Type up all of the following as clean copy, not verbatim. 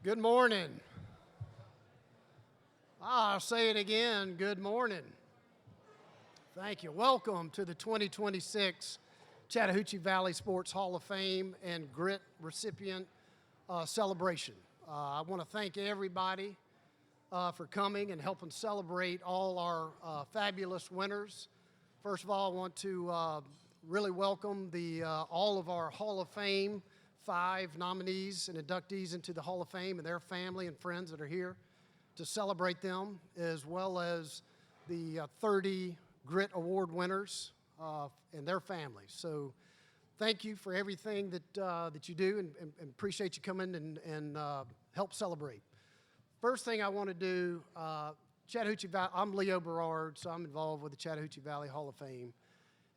Good morning. I'll say it again, good morning. Thank you. Welcome to the 2026 Chattahoochee Valley Sports Hall of Fame and Grit recipient celebration. I want to thank everybody for coming and helping celebrate all our fabulous winners. First of all, I want to really welcome all of our Hall of Fame 5 nominees and inductees into the Hall of Fame and their family and friends that are here to celebrate them, as well as the 30 Grit Award winners and their families. So thank you for everything that you do, and appreciate you coming and help celebrate. First thing I want to do, Chattahoochee Valley, I'm Leo Berard, so I'm involved with the Chattahoochee Valley Hall of Fame.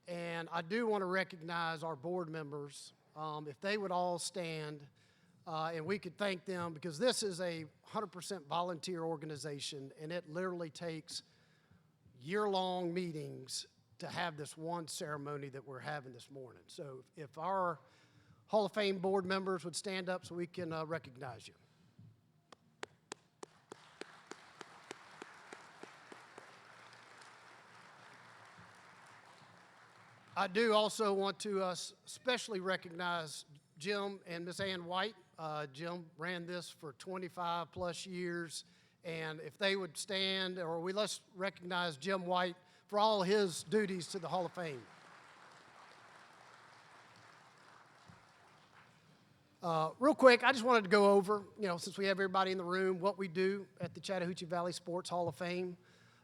And I do want to recognize our board members. If they would all stand, and we could thank them, because this is a 100% volunteer organization, and it literally takes year-long meetings to have this one ceremony that we're having this morning. So if our Hall of Fame board members would stand up so we can recognize you. I do also want to especially recognize Jim and Miss Ann White. Jim ran this for 25 plus years, and if they would stand, or let's recognize Jim White for all his duties to the Hall of Fame. Real quick, I just wanted to go over, since we have everybody in the room, what we do at the Chattahoochee Valley Sports Hall of Fame.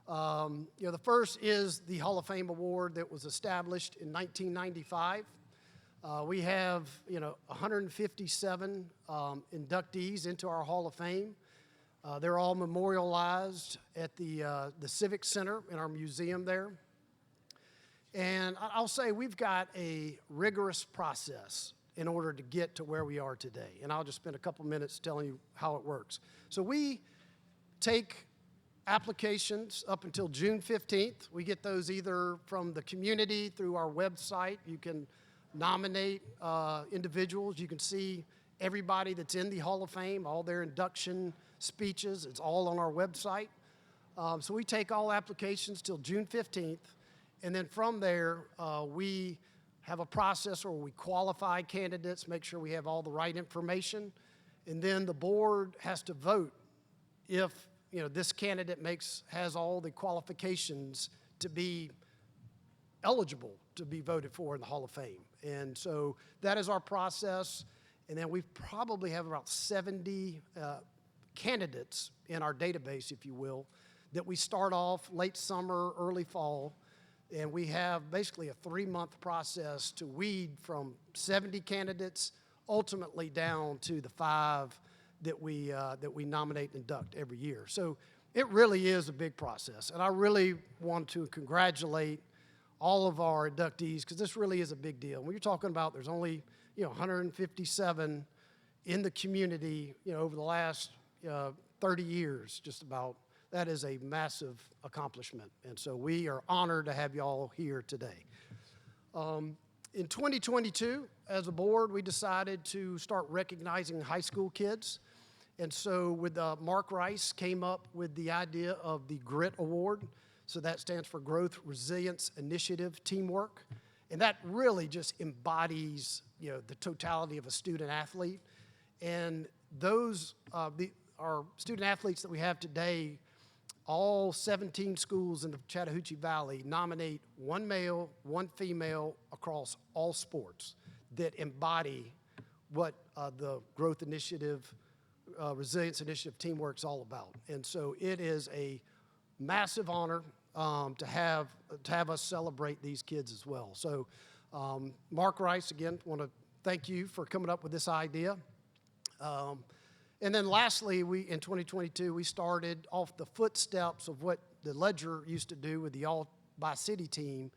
The first is the Hall of Fame award that was established in 1995. We have, 157 inductees into our Hall of Fame. They're all memorialized at the Civic Center in our museum there. And I'll say we've got a rigorous process in order to get to where we are today. And I'll just spend a couple minutes telling you how it works. So we take applications up until June 15th. We get those either from the community through our website. You can nominate individuals. You can see everybody that's in the Hall of Fame, all their induction speeches. It's all on our website. So we take all applications till June 15th. And then from there, we have a process where we qualify candidates, make sure we have all the right information. And then the board has to vote if this candidate has all the qualifications to be eligible to be voted for in the Hall of Fame. And so that is our process. And then we probably have about 70 candidates in our database, if you will, that we start off late summer, early fall. And we have basically a 3-month process to weed from 70 candidates ultimately down to the 5 that we nominate and induct every year. So it really is a big process. And I really want to congratulate all of our inductees, because this really is a big deal. When you're talking about there's only 157 in the community over the last 30 years, just about, that is a massive accomplishment. And so we are honored to have you all here today. In 2022, as a board, we decided to start recognizing high school kids. And so with Mark Rice came up with the idea of the GRIT Award. So that stands for Growth, Resilience, Initiative, Teamwork. And that really just embodies the totality of a student athlete. And those, our student athletes that we have today, all 17 schools in the Chattahoochee Valley nominate 1 male, 1 female across all sports that embody what the Growth Initiative, Resilience Initiative, Teamwork is all about. And so it is a massive honor to have us celebrate these kids as well. So Mark Rice, again, want to thank you for coming up with this idea. And then lastly, in 2022, we started off the footsteps of what the Ledger used to do with the all-by-city team.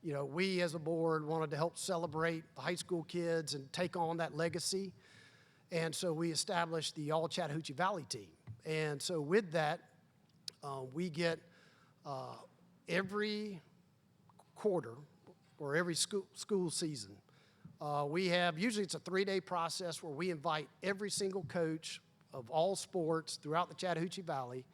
We as a board wanted to help celebrate the high school kids and take on that legacy. And so we established the All-Chattahoochee Valley team. And so with that, we get every quarter or every school season, we have, usually it's a 3-day process where we invite every single coach of all sports throughout the Chattahoochee Valley,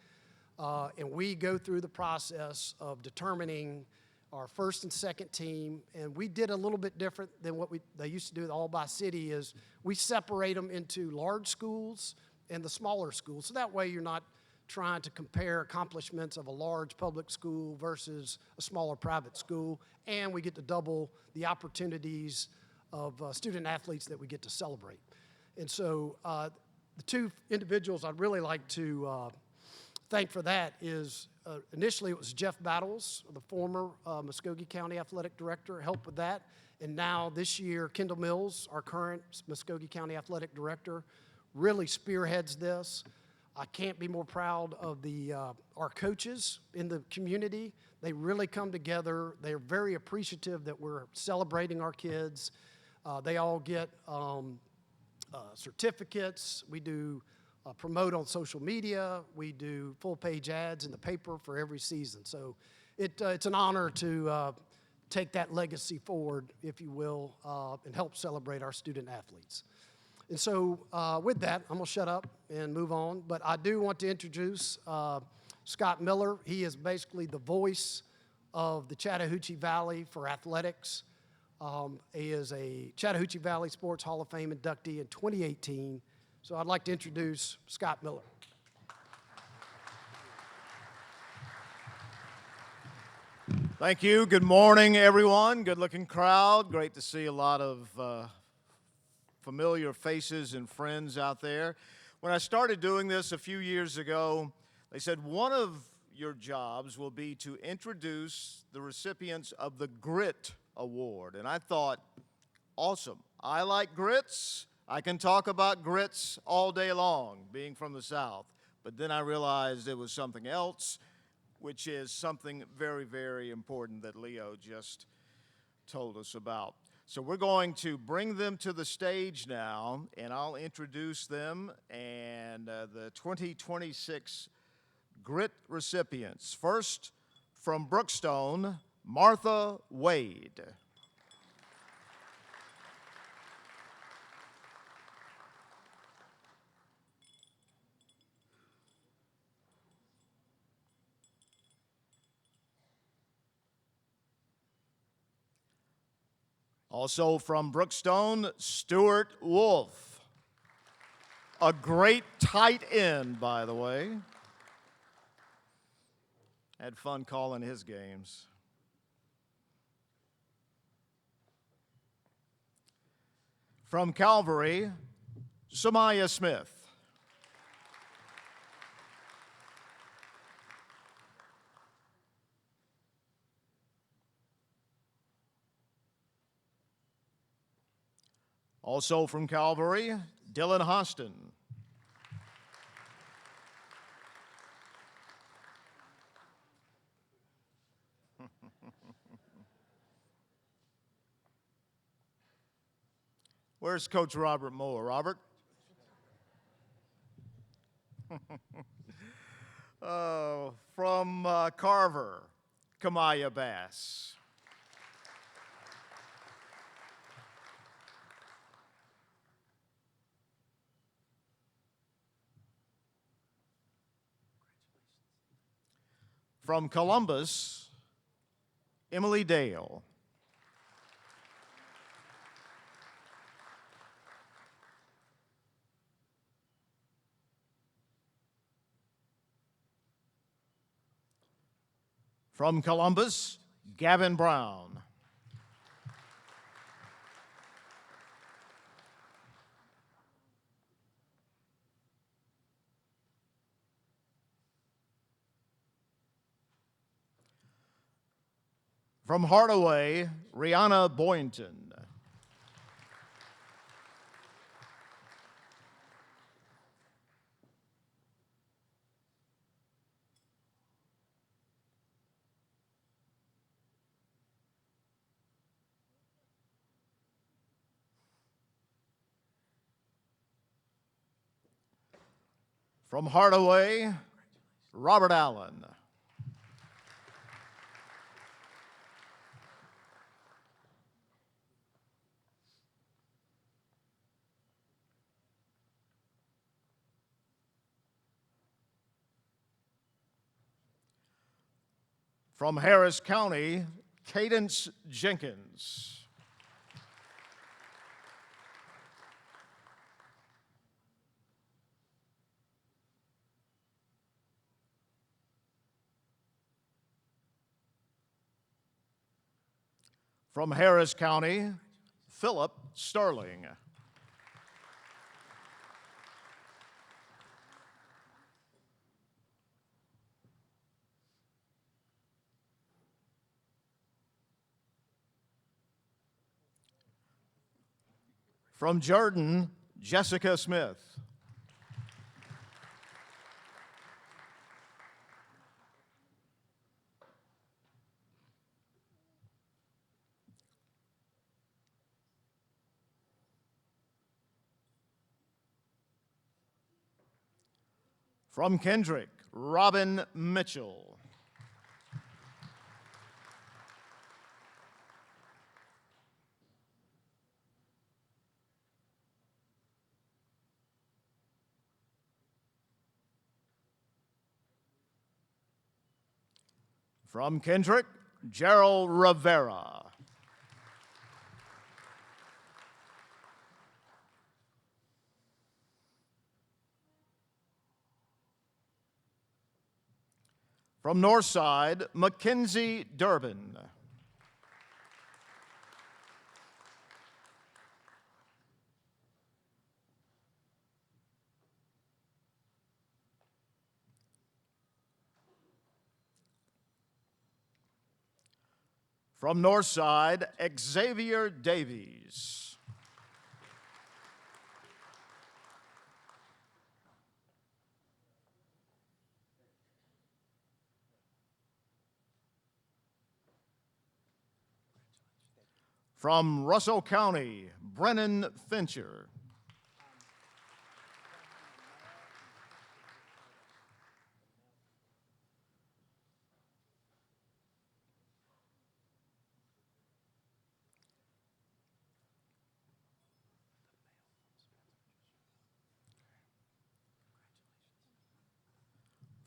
and we go through the process of determining our first and second team. And we did a little bit different than what they used to do with all by city. Is we separate them into large schools and the smaller schools. So that way you're not trying to compare accomplishments of a large public school versus a smaller private school, and we get to double the opportunities of student athletes that we get to celebrate. And so the two individuals I'd really like to thank for that is initially it was Jeff Battles, the former Muskogee County Athletic Director, helped with that. And now this year, Kendall Mills, our current Muskogee County Athletic Director, really spearheads this. I can't be more proud of our coaches in the community. They really come together. They're very appreciative that we're celebrating our kids. They all get certificates. We do promote on social media. We do full-page ads in the paper for every season. So it's an honor to take that legacy forward, if you will, and help celebrate our student athletes. And so with that, I'm going to shut up and move on. But I do want to introduce Scott Miller. He is basically the voice of the Chattahoochee Valley for athletics. He is a Chattahoochee Valley Sports Hall of Fame inductee in 2018. So I'd like to introduce Scott Miller. Thank you. Good morning, everyone. Good-looking crowd. Great to see a lot of familiar faces and friends out there. When I started doing this a few years ago, they said one of your jobs will be to introduce the recipients of the Grit Award. And I thought, awesome. I like grits. I can talk about grits all day long, being from the South. But then I realized it was something else, which is something very, very important that Leo just told us about. So we're going to bring them to the stage now, and I'll introduce them and the 2026 Grit recipients. First, from Brookstone, Martha Wade. Also from Brookstone, Stuart Wolf. A great tight end, by the way. Had fun calling his games. From Calvary, Samaya Smith. Also from Calvary, Dylan Hostin. Where's Coach Robert Moore? Robert? From Carver, Kamaya Bass. From Columbus, Emily Dale. From Columbus, Gavin Brown. From Hardaway, Rihanna Boynton. From Hardaway, Robert Allen. From Harris County, Cadence Jenkins. From Harris County, Philip Sterling. From Jordan, Jessica Smith. From Kendrick, Robin Mitchell. From Kendrick, Gerald Rivera. From Northside, Mackenzie Durbin. From Northside, Xavier Davies. From Russell County, Brennan Fincher.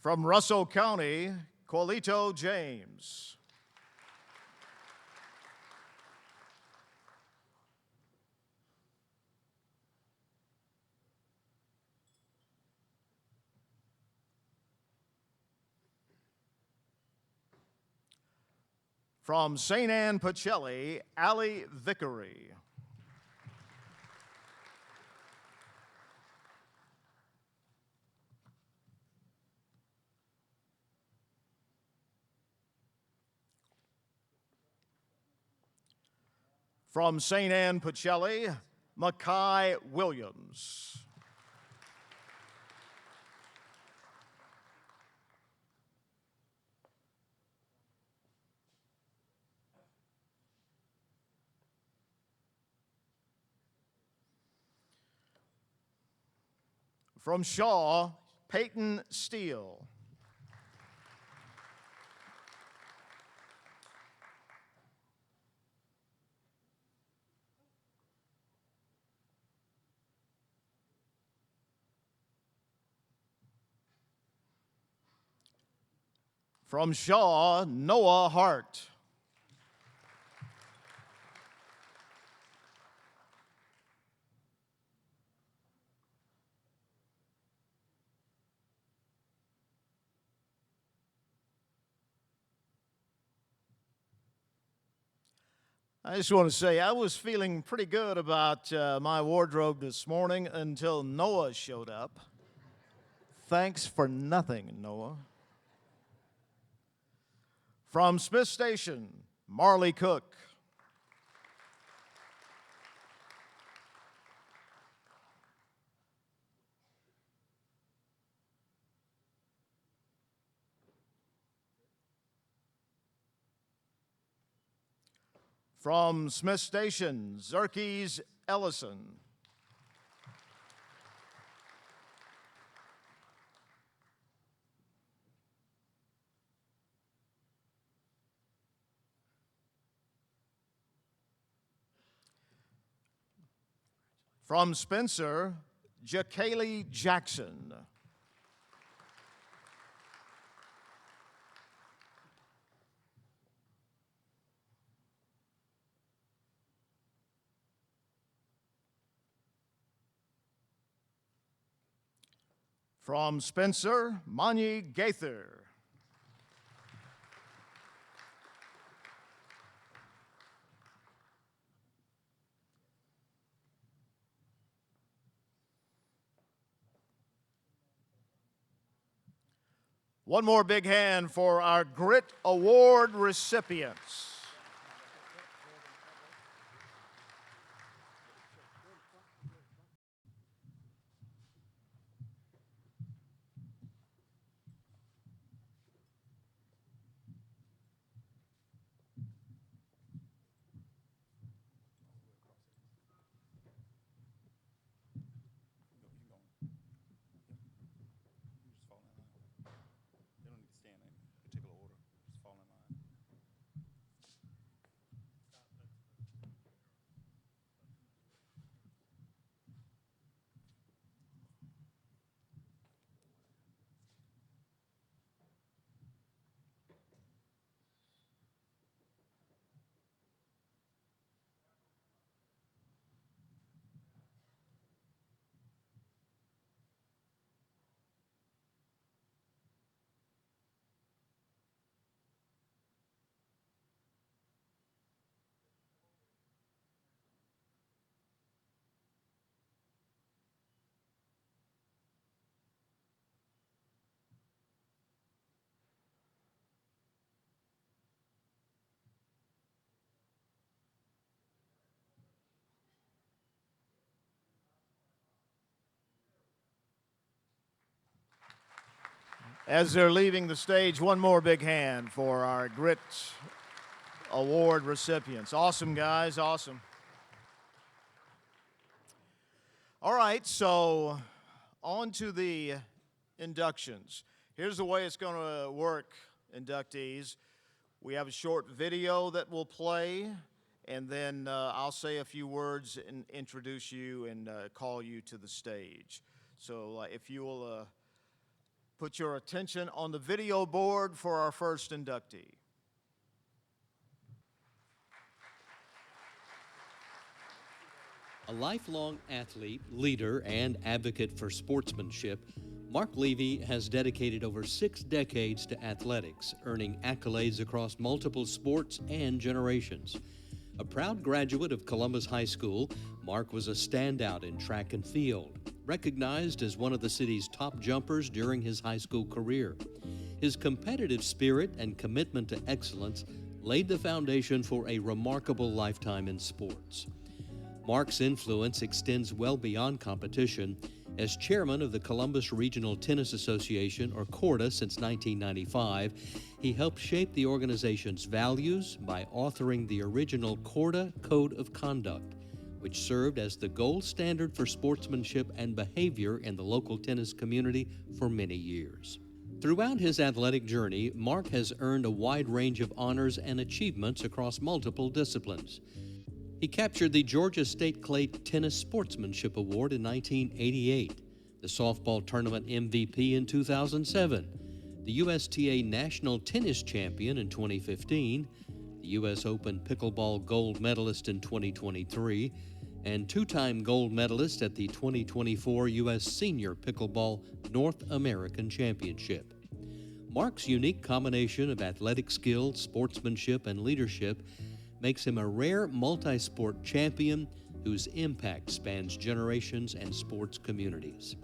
From Russell County, Colito James. From St. Anne Pacelli, Allie Vickery. From St. Anne Pacelli, Makai Williams. From Shaw, Peyton Steele. From Shaw, Noah Hart. I just want to say I was feeling pretty good about my wardrobe this morning until Noah showed up. Thanks for nothing, Noah. From Smith Station, Marley Cook. From Smith Station, Zerkes Ellison. From Spencer, Jacaylee Jackson. From Spencer, Manyi Gaither. One more big hand for our Grit Award recipients. As they're leaving the stage, one more big hand for our Grit Award recipients. Awesome, guys, awesome. All right, so on to the inductions. Here's the way it's going to work, inductees. We have a short video that will play, and then I'll say a few words and introduce you and call you to the stage. So if you will put your attention on the video board for our first inductee. A lifelong athlete, leader, and advocate for sportsmanship, Mark Levy has dedicated over 6 decades to athletics, earning accolades across multiple sports and generations. A proud graduate of Columbus High School, Mark was a standout in track and field, recognized as one of the city's top jumpers during his high school career. His competitive spirit and commitment to excellence laid the foundation for a remarkable lifetime in sports. Mark's influence extends well beyond competition. As chairman of the Columbus Regional Tennis Association, or CORTA, since 1995, he helped shape the organization's values by authoring the original CORTA Code of Conduct, which served as the gold standard for sportsmanship and behavior in the local tennis community for many years. Throughout his athletic journey, Mark has earned a wide range of honors and achievements across multiple disciplines. He captured the Georgia State Clay Tennis Sportsmanship Award in 1988, the softball tournament MVP in 2007, the USTA National Tennis Champion in 2015, the U.S. Open Pickleball Gold Medalist in 2023, and 2-time gold medalist at the 2024 U.S. Senior Pickleball North American Championship. Mark's unique combination of athletic skill, sportsmanship, and leadership makes him a rare multi-sport champion whose impact spans generations and sports communities.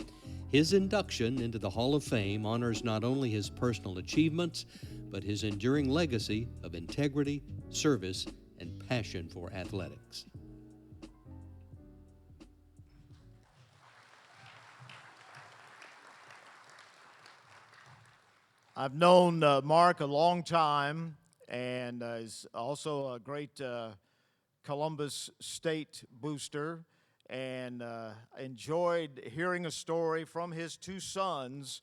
His induction into the Hall of Fame honors not only his personal achievements, but his enduring legacy of integrity, service, and passion for athletics. I've known Mark a long time, and is also a great Columbus State booster, and enjoyed hearing a story from his 2 sons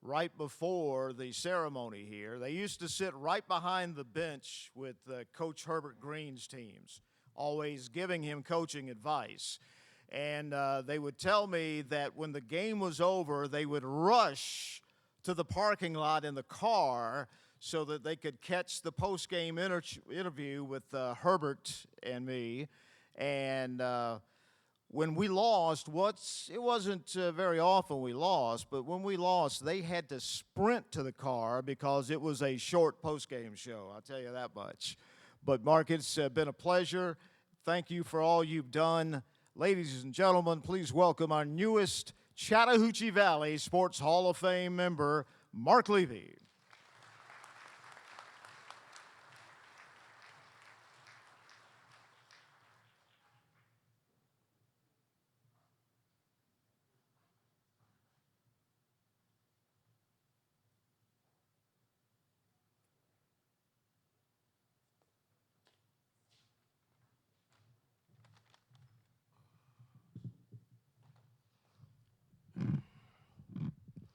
right before the ceremony here. They used to sit right behind the bench with Coach Herbert Green's teams, always giving him coaching advice. And they would tell me that when the game was over, they would rush to the parking lot in the car so that they could catch the post-game interview with Herbert and me. And when we lost, it wasn't very often we lost, but when we lost, they had to sprint to the car because it was a short postgame show. I'll tell you that much. But Mark, it's been a pleasure. Thank you for all you've done. Ladies and gentlemen, please welcome our newest Chattahoochee Valley Sports Hall of Fame member, Mark Levy.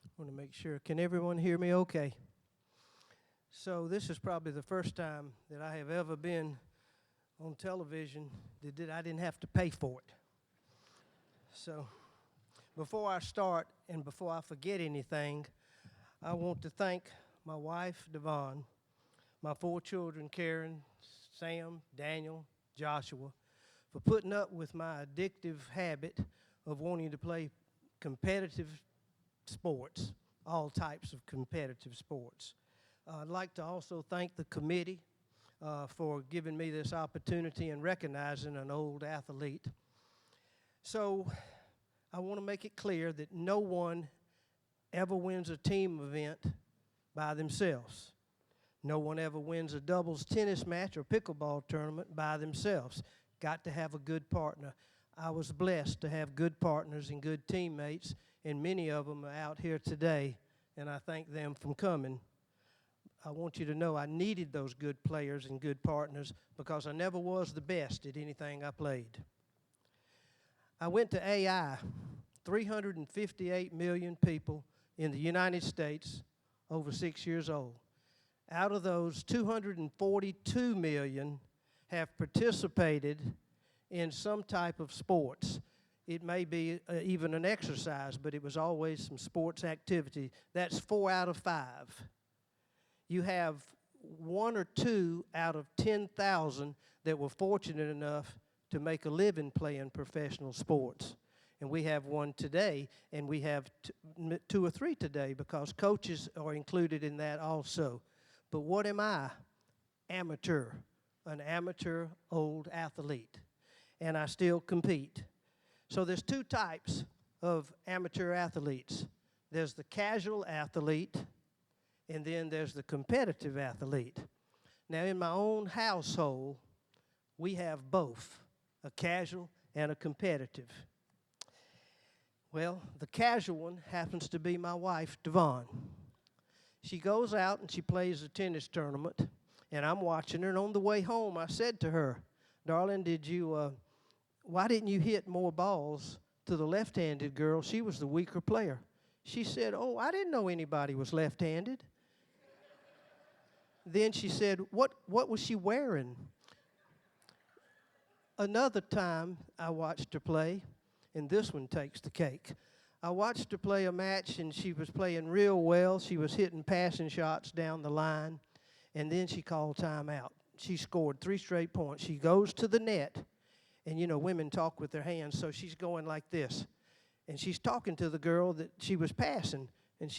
I want to make sure. Can everyone hear me okay? So this is probably the first time that I have ever been on television that I didn't have to pay for it. So before I start and before I forget anything, I want to thank my wife, Devon, my 4 children, Karen, Sam, Daniel, Joshua, for putting up with my addictive habit of wanting to play competitive sports, all types of competitive sports. I'd like to also thank the committee for giving me this opportunity and recognizing an old athlete. So I want to make it clear that no one ever wins a team event by themselves. No one ever wins a doubles tennis match or pickleball tournament by themselves. Got to have a good partner. I was blessed to have good partners and good teammates, and many of them are out here today, and I thank them for coming. I want you to know I needed those good players and good partners because I never was the best at anything I played. I went to AI, 358 million people in the United States over 6 years old. Out of those, 242 million have participated in some type of sports. It may be even an exercise, but it was always some sports activity. That's 4 out of 5. You have 1 or 2 out of 10,000 that were fortunate enough to make a living playing professional sports. And we have 1 today, and we have 2 or 3 today because coaches are included in that also. But what am I? Amateur, an amateur old athlete, and I still compete. So there's 2 types of amateur athletes. There's the casual athlete, and then there's the competitive athlete. Now, in my own household, we have both, a casual and a competitive. Well, the casual one happens to be my wife, Devon. She goes out and she plays a tennis tournament, and I'm watching her, and on the way home, I said to her, "Darling, why didn't you hit more balls to the left-handed girl? She was the weaker player." She said, "Oh, I didn't know anybody was left-handed." Then she said, what was she wearing? Another time I watched her play, and this one takes the cake. I watched her play a match, and she was playing real well. She was hitting passing shots down the line, and then she called timeout. She scored 3 straight points. She goes to the net, and, you know, women talk with their hands, so she's going like this. And she's talking to the girl that she was passing, and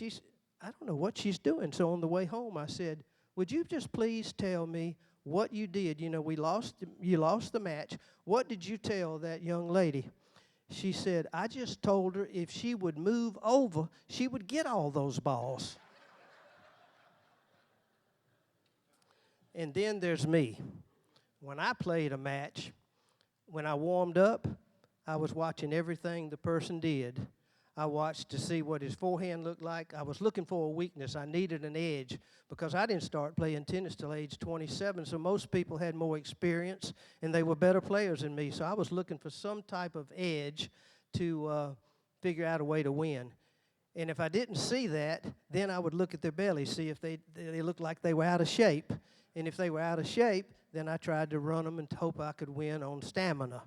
I don't know what she's doing. So on the way home, I said, "Would you just please tell me what you did? You know, you lost the match. What did you tell that young lady?" She said, "I just told her if she would move over, she would get all those balls." And then there's me. When I played a match, when I warmed up, I was watching everything the person did. I watched to see what his forehand looked like. I was looking for a weakness. I needed an edge because I didn't start playing tennis till age 27, so most people had more experience, and they were better players than me. So I was looking for some type of edge to figure out a way to win. And if I didn't see that, then I would look at their belly, see if they looked like they were out of shape. And if they were out of shape, then I tried to run them and hope I could win on stamina.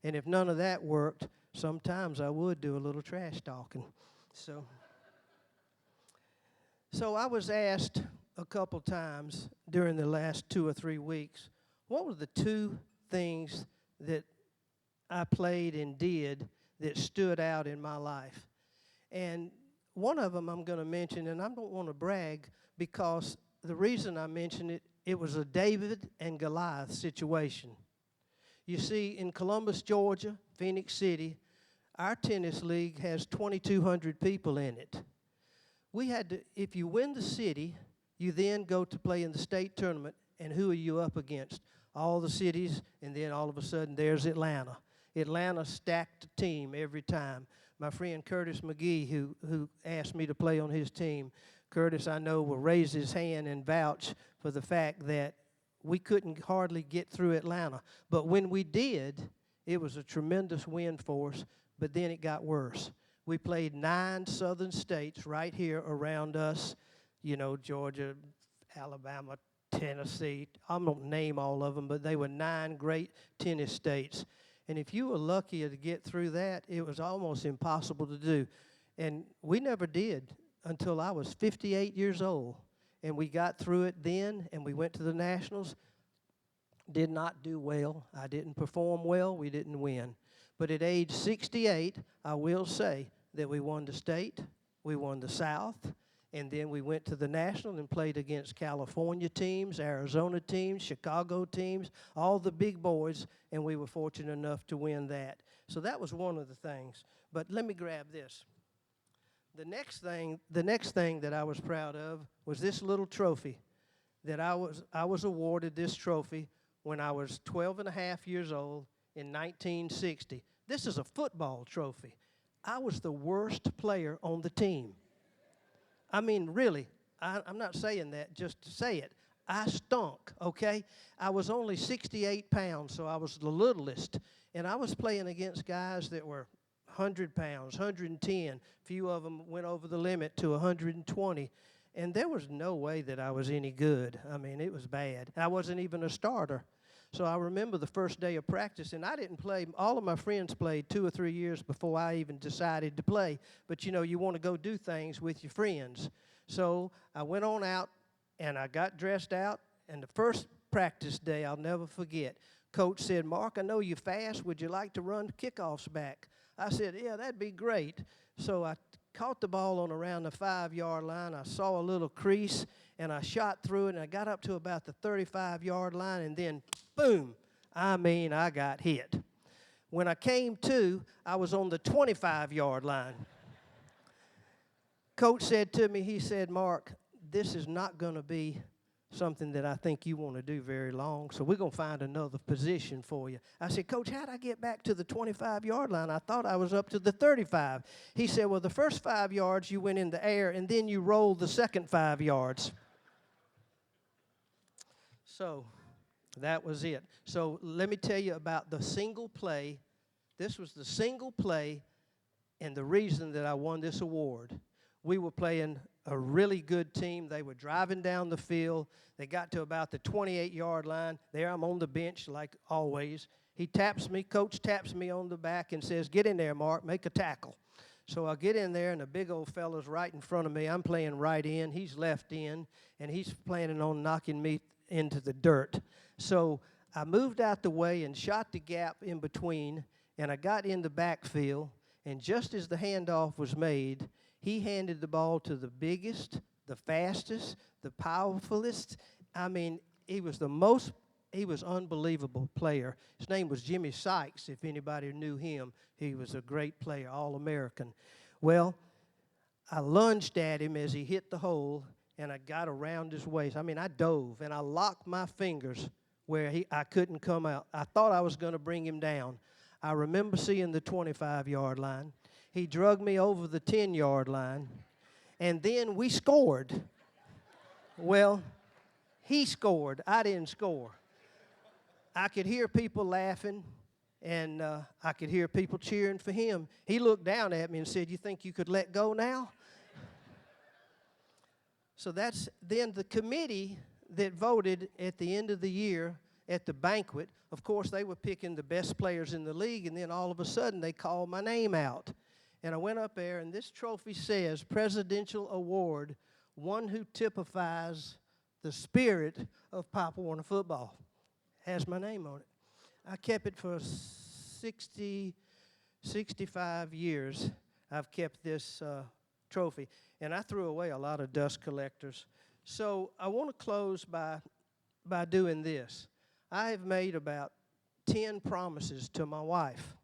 And if none of that worked, sometimes I would do a little trash talking. So I was asked a couple times during the last 2 or 3 weeks, what were the 2 things that I played and did that stood out in my life. And one of them I'm going to mention, and I don't want to brag because the reason I mention it, it was a David and Goliath situation. You see, in Columbus, Georgia, Phoenix City, our tennis league has 2,200 people in it. We had to, if you win the city, you then go to play in the state tournament, and who are you up against? All the cities, and then all of a sudden there's Atlanta. Atlanta stacked a team every time. My friend Curtis McGee, who asked me to play on his team, Curtis, I know, will raise his hand and vouch for the fact that we couldn't hardly get through Atlanta. But when we did, it was a tremendous win for us, but then it got worse. We played 9 southern states right here around us, you know, Georgia, Alabama, Tennessee. I'm not going to name all of them, but they were 9 great tennis states. And if you were lucky to get through that, it was almost impossible to do. And we never did until I was 58 years old. And we got through it then, and we went to the Nationals. Did not do well. I didn't perform well. We didn't win. But at age 68, I will say that we won the state, we won the South, and then we went to the National and played against California teams, Arizona teams, Chicago teams, all the big boys, and we were fortunate enough to win that. So that was one of the things. But let me grab this. The next thing that I was proud of was this little trophy that I was awarded this trophy when I was 12 and a half years old in 1960. This is a football trophy. I was the worst player on the team. I mean, really, I'm not saying that just to say it. I stunk, okay? I was only 68 pounds, so I was the littlest. And I was playing against guys that were 100 pounds, 110. Few of them went over the limit to 120. And there was no way that I was any good. I mean, it was bad. I wasn't even a starter. So I remember the first day of practice, and I didn't play. All of my friends played 2 or 3 years before I even decided to play. But, you know, you want to go do things with your friends. So I went on out, and I got dressed out. And the first practice day, I'll never forget, Coach said, "Mark, I know you're fast. Would you like to run kickoffs back?" I said, "Yeah, that'd be great." So I caught the ball on around the 5-yard line. I saw a little crease, and I shot through it, and I got up to about the 35-yard line, and then, boom, I mean, I got hit. When I came to, I was on the 25-yard line. Coach said to me, he said, "Mark, this is not going to be something that I think you want to do very long, so we're going to find another position for you." I said, "Coach, how'd I get back to the 25-yard line? I thought I was up to the 35. He said, "Well, the first 5 yards you went in the air, and then you rolled the second 5 yards. So that was it. So let me tell you about the single play. This was the single play and the reason that I won this award. We were playing a really good team. They were driving down the field. They got to about the 28-yard line. There I'm on the bench like always. He taps me, coach taps me on the back and says, "Get in there, Mark, make a tackle." So I get in there, and the big old fella's right in front of me. I'm playing right in. He's left in, and he's planning on knocking me into the dirt. So I moved out the way and shot the gap in between, and I got in the backfield, and just as the handoff was made, he handed the ball to the biggest, the fastest, the powerfulest. I mean, he was unbelievable player. His name was Jimmy Sykes, if anybody knew him. He was a great player, All-American. Well, I lunged at him as he hit the hole, and I got around his waist. I mean, I dove, and I locked my fingers where I couldn't come out. I thought I was going to bring him down. I remember seeing the 25-yard line. He drug me over the 10-yard line, and then we scored. Well, he scored. I didn't score. I could hear people laughing, and I could hear people cheering for him. He looked down at me and said, "You think you could let go now?" So that's then the committee that voted at the end of the year at the banquet. Of course, they were picking the best players in the league, and then all of a sudden they called my name out. And I went up there, and this trophy says, "Presidential Award, one who typifies the spirit of Pop Warner football." Has my name on it. I kept it for 65 years I've kept this trophy, and I threw away a lot of dust collectors. So I want to close by doing this. I have made about 10 promises to my wife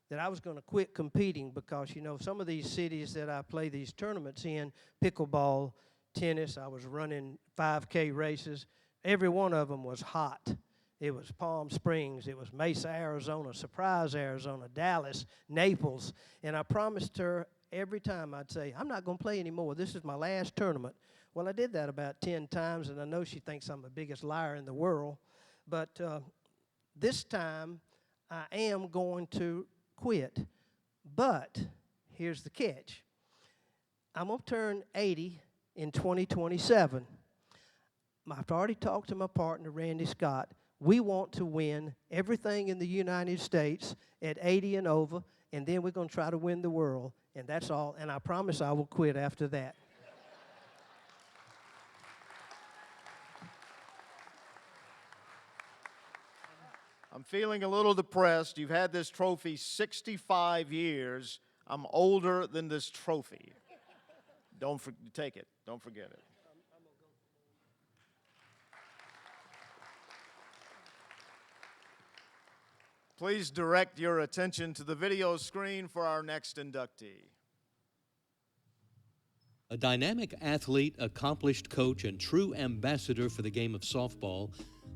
that I was going to quit competing because, you know, some of these cities that I play these tournaments in, pickleball, tennis, I was running 5K races. Every one of them was hot. It was Palm Springs, it was Mesa, Arizona, Surprise, Arizona, Dallas, Naples. And I promised her every time I'd say, I'm not going to play anymore. This is my last tournament. Well, I did that about 10 times, and I know she thinks I'm the biggest liar in the world. But this time, I am going to quit. But here's the catch. I'm going to turn 80 in 2027. I've already talked to my partner, Randy Scott. We want to win everything in the United States at 80 and over, and then we're going to try to win the world. And that's all. And I promise I will quit after that. I'm feeling a little depressed. You've had this trophy 65 years. I'm older than this trophy. Take it. Don't forget it. Please direct your attention to the video screen for our next inductee. A dynamic athlete, accomplished coach, and true ambassador for the game of softball,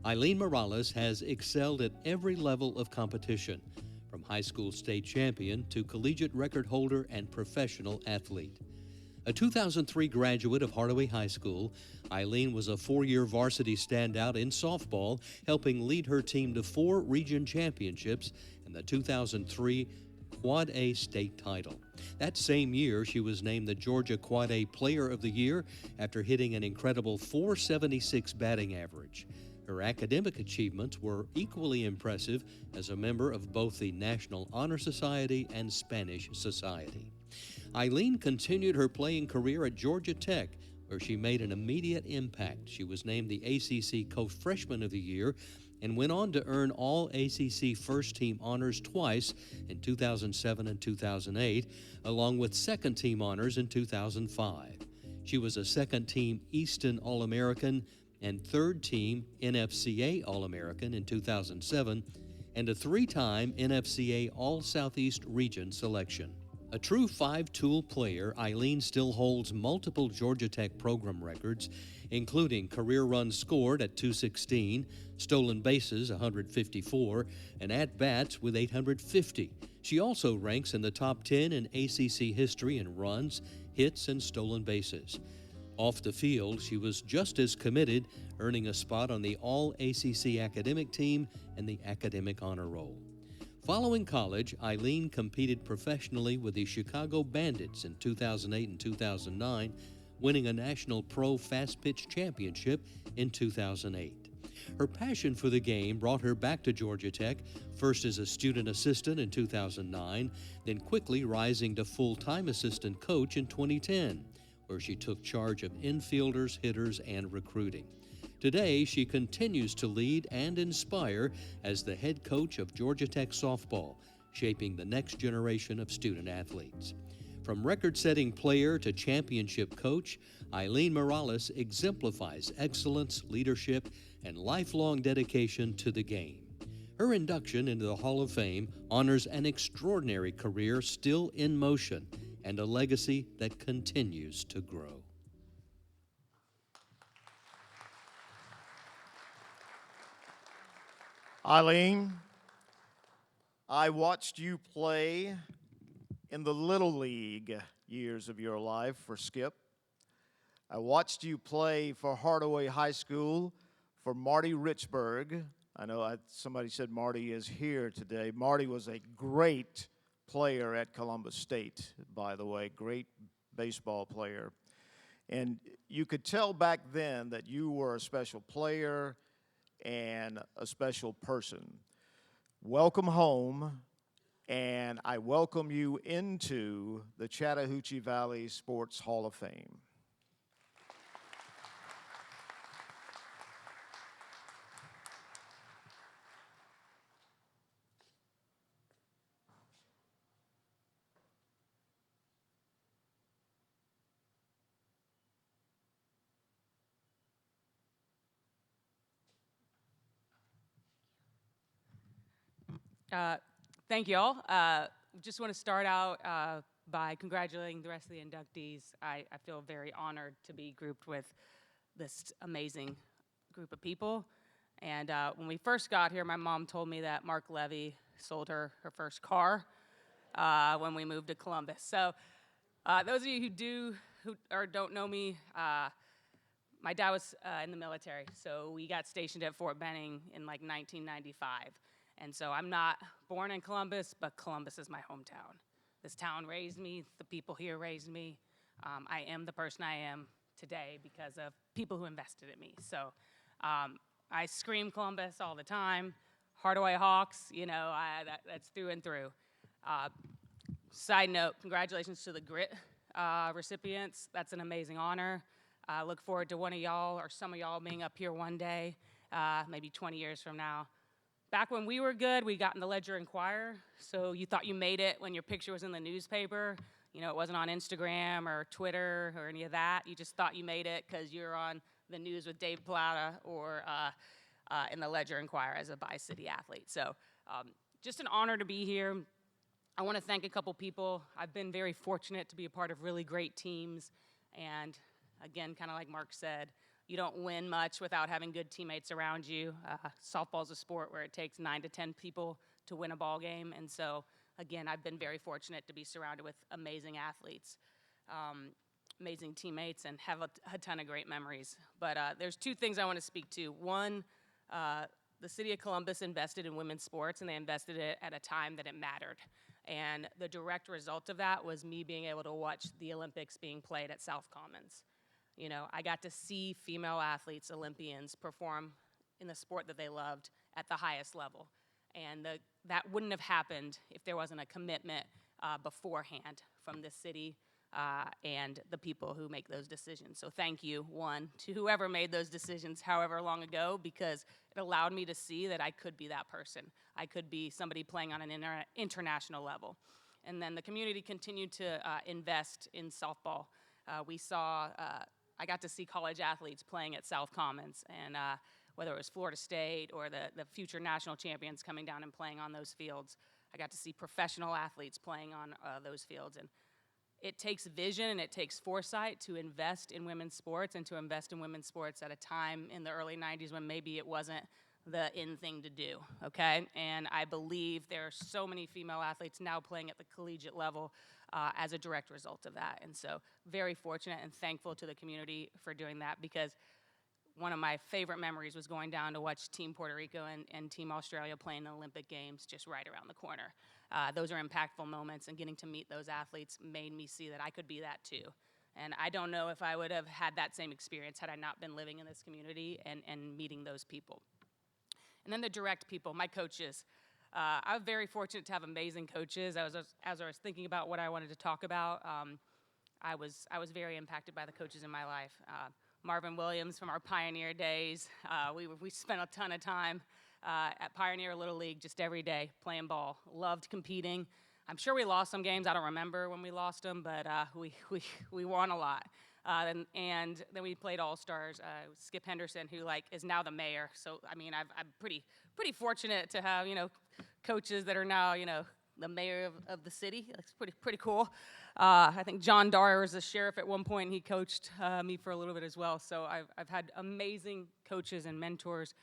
Eileen Morales has excelled at every level of competition, from high school state champion to collegiate record holder and professional athlete. A 2003 graduate of Hardaway High School, Eileen was a 4-year varsity standout in softball, helping lead her team to 4 region championships and the 2003 Quad A state title. That same year, she was named the Georgia Quad A Player of the Year after hitting an incredible .476 batting average. Her academic achievements were equally impressive as a member of both the National Honor Society and Spanish Society. Eileen continued her playing career at Georgia Tech, where she made an immediate impact. She was named the ACC Co-Freshman of the Year and went on to earn all ACC first-team honors twice in 2007 and 2008, along with second-team honors in 2005. She was a second-team Easton All-American and third-team NFCA All-American in 2007, and a 3-time NFCA All-Southeast Region selection. A true 5-tool player, Eileen still holds multiple Georgia Tech program records, including career runs scored at 216, stolen bases 154, and at-bats with 850. She also ranks in the top 10 in ACC history in runs, hits, and stolen bases. Off the field, she was just as committed, earning a spot on the All-ACC academic team and the academic honor roll. Following college, Eileen competed professionally with the Chicago Bandits in 2008 and 2009, winning a National Pro Fast Pitch Championship in 2008. Her passion for the game brought her back to Georgia Tech, first as a student assistant in 2009, then quickly rising to full-time assistant coach in 2010, where she took charge of infielders, hitters, and recruiting. Today, she continues to lead and inspire as the head coach of Georgia Tech softball, shaping the next generation of student athletes. From record-setting player to championship coach, Eileen Morales exemplifies excellence, leadership, and lifelong dedication to the game. Her induction into the Hall of Fame honors an extraordinary career still in motion and a legacy that continues to grow. Eileen, I watched you play in the Little League years of your life for Skip. I watched you play for Hardaway High School for Marty Richburg. I know somebody said Marty is here today. Marty was a great player at Columbus State, by the way, great baseball player. And you could tell back then that you were a special player and a special person. Welcome home, and I welcome you into the Chattahoochee Valley Sports Hall of Fame. Thank you all. Just want to start out by congratulating the rest of the inductees. I feel very honored to be grouped with this amazing group of people. And when we first got here, my mom told me that Mark Levy sold her first car when we moved to Columbus. So those of you who don't know me, my dad was in the military, so we got stationed at Fort Benning in like 1995. And so I'm not born in Columbus, but Columbus is my hometown. This town raised me, the people here raised me. I am the person I am today because of people who invested in me. So I scream Columbus all the time. Hardaway Hawks, that's through and through. Side note, congratulations to the GRIT recipients. That's an amazing honor. I look forward to one of y'all or some of y'all being up here one day, maybe 20 years from now. Back when we were good, we got in the Ledger Enquirer, so you thought you made it when your picture was in the newspaper. You know, it wasn't on Instagram or Twitter or any of that. You just thought you made it because you were on the news with Dave Plata or in the Ledger Enquirer as a bi-city athlete. So just an honor to be here. I want to thank a couple people. I've been very fortunate to be a part of really great teams. And again, kind of like Mark said, you don't win much without having good teammates around you. Softball's a sport where it takes 9 to 10 people to win a ball game. And so, again, I've been very fortunate to be surrounded with amazing athletes, amazing teammates, and have a ton of great memories. But there's two things I want to speak to. One, the city of Columbus invested in women's sports, and they invested it at a time that it mattered. And the direct result of that was me being able to watch the Olympics being played at South Commons. You know, I got to see female athletes, Olympians, perform in the sport that they loved at the highest level. And that wouldn't have happened if there wasn't a commitment beforehand from the city and the people who make those decisions. So thank you, one, to whoever made those decisions however long ago, because it allowed me to see that I could be that person. I could be somebody playing on an international level. And then the community continued to invest in softball. We saw I got to see college athletes playing at South Commons, and whether it was Florida State or the future national champions coming down and playing on those fields, I got to see professional athletes playing on those fields. And it takes vision and it takes foresight to invest in women's sports and to invest in women's sports at a time in the early 90s when maybe it wasn't the in thing to do, okay? And I believe there are so many female athletes now playing at the collegiate level as a direct result of that. And so very fortunate and thankful to the community for doing that, because one of my favorite memories was going down to watch Team Puerto Rico and Team Australia playing the Olympic Games just right around the corner. Those are impactful moments, and getting to meet those athletes made me see that I could be that too. And I don't know if I would have had that same experience had I not been living in this community and meeting those people. And then the direct people, my coaches. I'm very fortunate to have amazing coaches. As I was thinking about what I wanted to talk about, I was very impacted by the coaches in my life. Marvin Williams from our Pioneer days. We spent a ton of time at Pioneer Little League just every day playing ball. Loved competing. I'm sure we lost some games. I don't remember when we lost them, but we won a lot. And then we played All-Stars. Skip Henderson, who is now the mayor. So I mean, I'm pretty fortunate to have coaches that are now the mayor of the city. That's pretty cool. I think John Dyer was the sheriff at one point, and he coached me for a little bit as well. So I've had amazing coaches and mentors.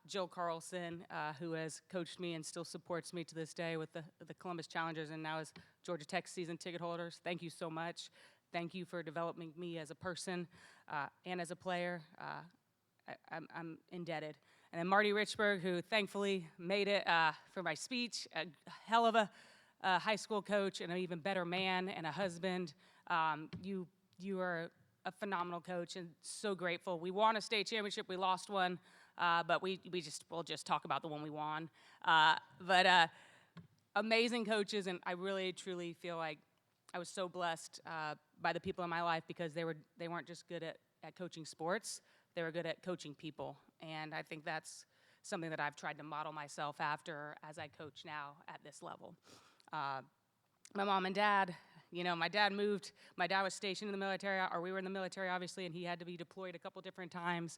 Jill Carlson, who has coached me and still supports me to this day with the Columbus Challengers and now is Georgia Tech season ticket holders. Thank you so much. Thank you for developing me as a person and as a player. I'm indebted. And then Marty Richburg, who thankfully made it for my speech, a hell of a high school coach and an even better man and a husband. You are a phenomenal coach and so grateful. We won a state championship. We lost one, but we'll just talk about the one we won. But amazing coaches, and I really, truly feel like I was so blessed by the people in my life, because they weren't just good at coaching sports, they were good at coaching people. And I think that's something that I've tried to model myself after as I coach now at this level. My mom and dad, my dad moved. My dad was stationed in the military, or we were in the military, obviously, and he had to be deployed a couple different times.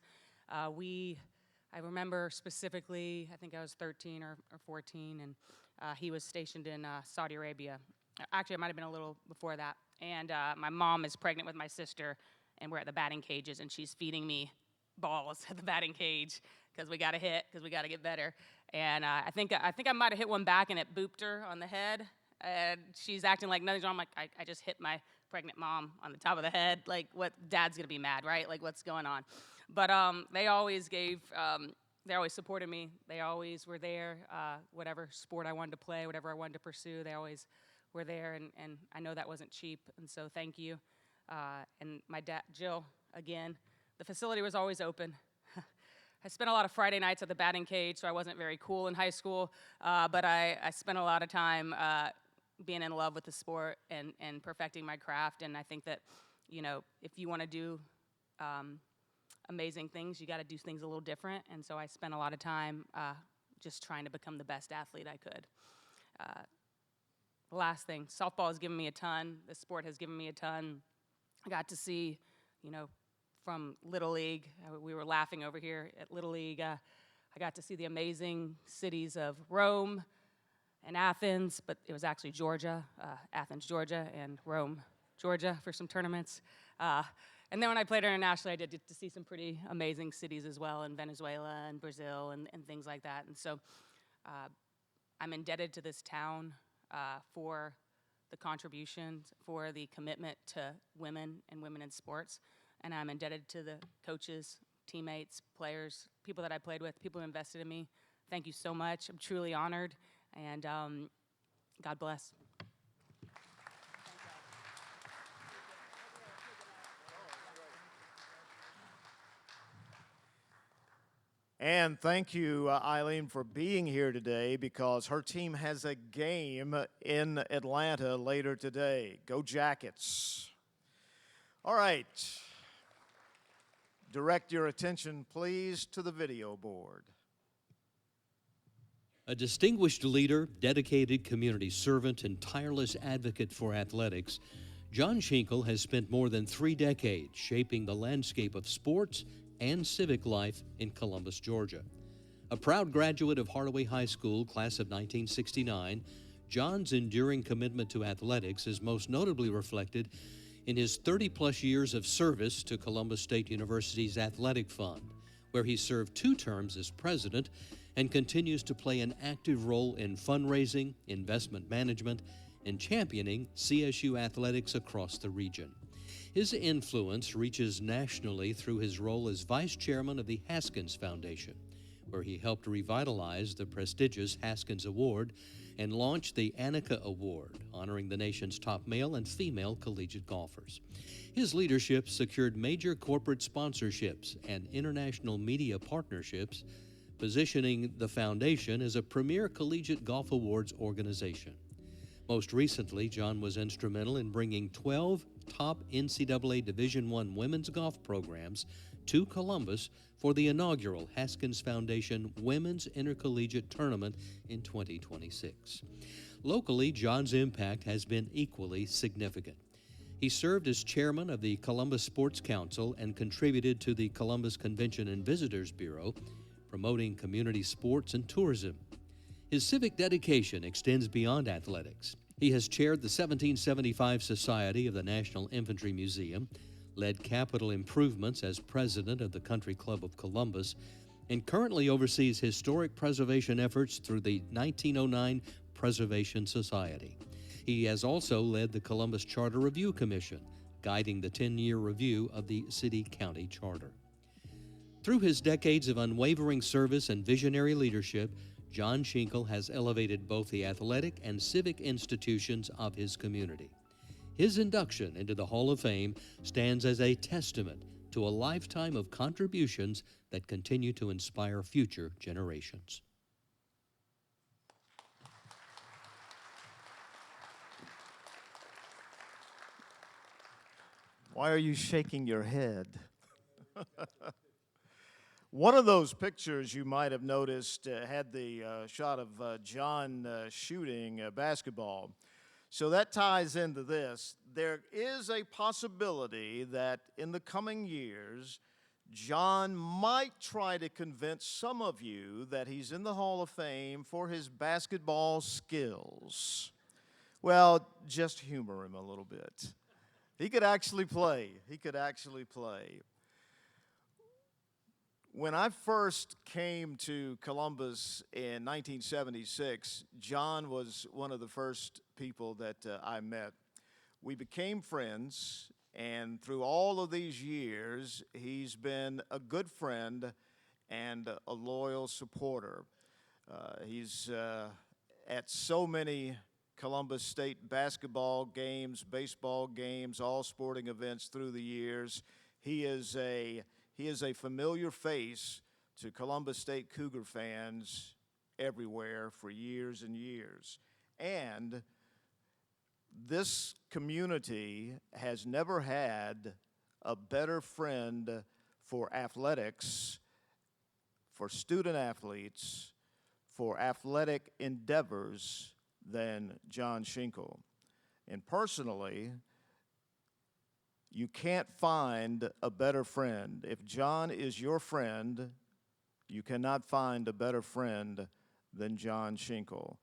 I remember specifically, I think I was 13 or 14, and he was stationed in Saudi Arabia. Actually, it might have been a little before that. And my mom is pregnant with my sister, and we're at the batting cages, and she's feeding me balls at the batting cage because we got to hit, because we got to get better. And I think I might have hit one back, and it booped her on the head. And she's acting like nothing's wrong. I'm like, I just hit my pregnant mom on the top of the head. Like, what? Dad's gonna be mad, right? Like, what's going on? But they always they always supported me. They always were there. Whatever sport I wanted to play, whatever I wanted to pursue, they always were there. And I know that wasn't cheap. And so thank you. And my dad, Jill, again, the facility was always open. I spent a lot of Friday nights at the batting cage, so I wasn't very cool in high school. But I spent a lot of time being in love with the sport and perfecting my craft. And I think that, you know, if you want to do amazing things, you got to do things a little different. And so I spent a lot of time just trying to become the best athlete I could. Last thing, softball has given me a ton. The sport has given me a ton. I got to see, you know, from Little League, we were laughing over here at Little League. I got to see the amazing cities of Rome and Athens, but it was actually Georgia, Athens, Georgia, and Rome, Georgia for some tournaments. And then when I played internationally, I did get to see some pretty amazing cities as well in Venezuela and Brazil and things like that. And so I'm indebted to this town for the contributions, for the commitment to women and women in sports. And I'm indebted to the coaches, teammates, players, people that I played with, people who invested in me. Thank you so much. I'm truly honored, and God bless. And thank you, Eileen, for being here today, because her team has a game in Atlanta later today. Go Jackets. All right. Direct your attention, please, to the video board. A distinguished leader, dedicated community servant, and tireless advocate for athletics, John Schinkel has spent more than 3 decades shaping the landscape of sports and civic life in Columbus, Georgia. A proud graduate of Hardaway High School, class of 1969, John's enduring commitment to athletics is most notably reflected in his 30-plus years of service to Columbus State University's Athletic Fund, where he served 2 terms as president and continues to play an active role in fundraising, investment management, and championing CSU athletics across the region. His influence reaches nationally through his role as vice chairman of the Haskins Foundation, where he helped revitalize the prestigious Haskins Award and launched the Annika Award, honoring the nation's top male and female collegiate golfers. His leadership secured major corporate sponsorships and international media partnerships, positioning the foundation as a premier collegiate golf awards organization. Most recently, John was instrumental in bringing 12 top NCAA Division I women's golf programs to Columbus for the inaugural Haskins Foundation Women's Intercollegiate Tournament in 2026. Locally, John's impact has been equally significant. He served as chairman of the Columbus Sports Council and contributed to the Columbus Convention and Visitors Bureau, promoting community sports and tourism. His civic dedication extends beyond athletics. He has chaired the 1775 Society of the National Infantry Museum, led capital improvements as president of the Country Club of Columbus, and currently oversees historic preservation efforts through the 1909 Preservation Society. He has also led the Columbus Charter Review Commission, guiding the 10-year review of the city-county charter. Through his decades of unwavering service and visionary leadership, John Schinkel has elevated both the athletic and civic institutions of his community. His induction into the Hall of Fame stands as a testament to a lifetime of contributions that continue to inspire future generations. Why are you shaking your head? One of those pictures you might have noticed had the shot of John shooting basketball. So that ties into this. There is a possibility that in the coming years, John might try to convince some of you that he's in the Hall of Fame for his basketball skills. Well, just humor him a little bit. He could actually play. He could actually play. When I first came to Columbus in 1976, John was one of the first people that I met. We became friends, and through all of these years, he's been a good friend and a loyal supporter. He's at so many Columbus State basketball games, baseball games, all sporting events through the years. He is a familiar face to Columbus State Cougar fans everywhere for years and years. And this community has never had a better friend for athletics, for student athletes, for athletic endeavors than John Schinkel. And personally, you can't find a better friend. If John is your friend, you cannot find a better friend than John Schinkel.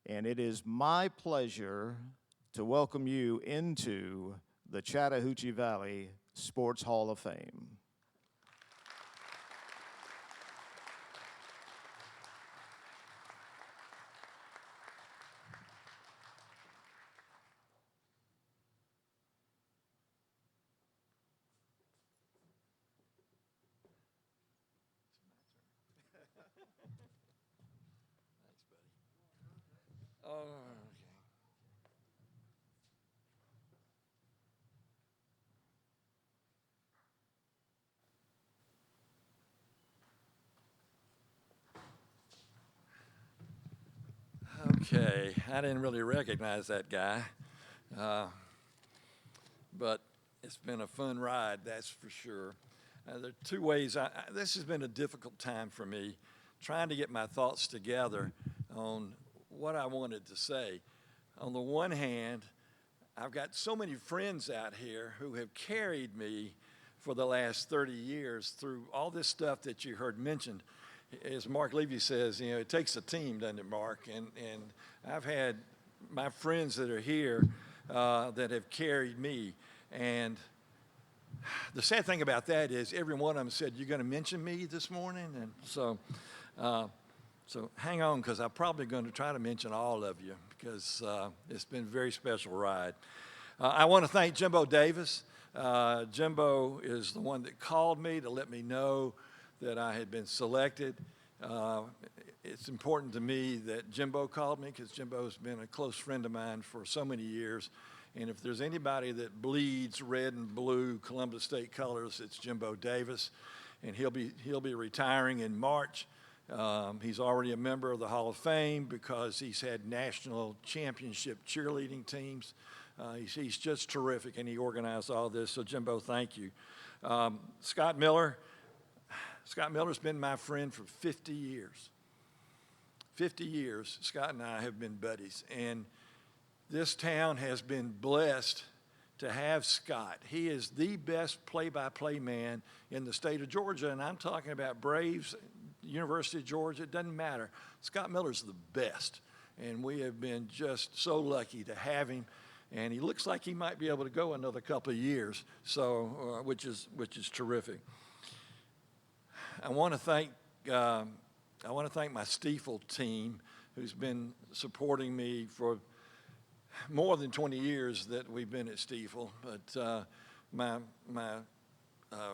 And it is my pleasure to welcome you into the Chattahoochee Valley Sports Hall of Fame. Okay, I didn't really recognize that guy, but it's been a fun ride, that's for sure. There are two ways. This has been a difficult time for me, trying to get my thoughts together on what I wanted to say. On the one hand, I've got so many friends out here who have carried me for the last 30 years through all this stuff that you heard mentioned. As Mark Levy says, you know, it takes a team, doesn't it, Mark? And I've had my friends that are here that have carried me. And the sad thing about that is every one of them said, "You're going to mention me this morning?" And so hang on, because I'm probably going to try to mention all of you, because it's been a very special ride. I want to thank Jimbo Davis. Jimbo is the one that called me to let me know that I had been selected. It's important to me that Jimbo called me, because Jimbo's been a close friend of mine for so many years. And if there's anybody that bleeds red and blue Columbus State colors, it's Jimbo Davis. And he'll be retiring in March. He's already a member of the Hall of Fame because he's had national championship cheerleading teams. He's just terrific, and he organized all this. So Jimbo, thank you. Scott Miller. Scott Miller's been my friend for 50 years. 50 years, Scott and I have been buddies. And this town has been blessed to have Scott. He is the best play-by-play man in the state of Georgia. And I'm talking about Braves, University of Georgia, it doesn't matter. Scott Miller's the best. And we have been just so lucky to have him. And he looks like he might be able to go another couple of years, so which is terrific. I want to thank my Stiefel team, who's been supporting me for more than 20 years that we've been at Stiefel. But my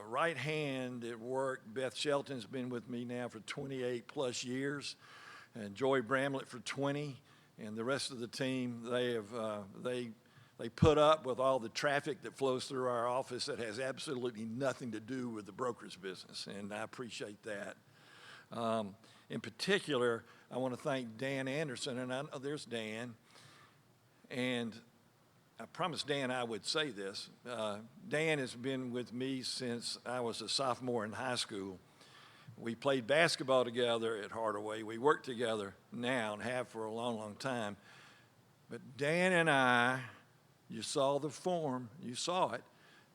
right hand at work, Beth Shelton's been with me now for 28 plus years, and Joy Bramlett for 20, and the rest of the team, they put up with all the traffic that flows through our office that has absolutely nothing to do with the broker's business, and I appreciate that. In particular, I want to thank Dan Anderson, and I know there's Dan, and I promised Dan I would say this. Dan has been with me since I was a sophomore in high school. We played basketball together at Hardaway. We work together now and have for a long, long time. But Dan and I, you saw the form, you saw it.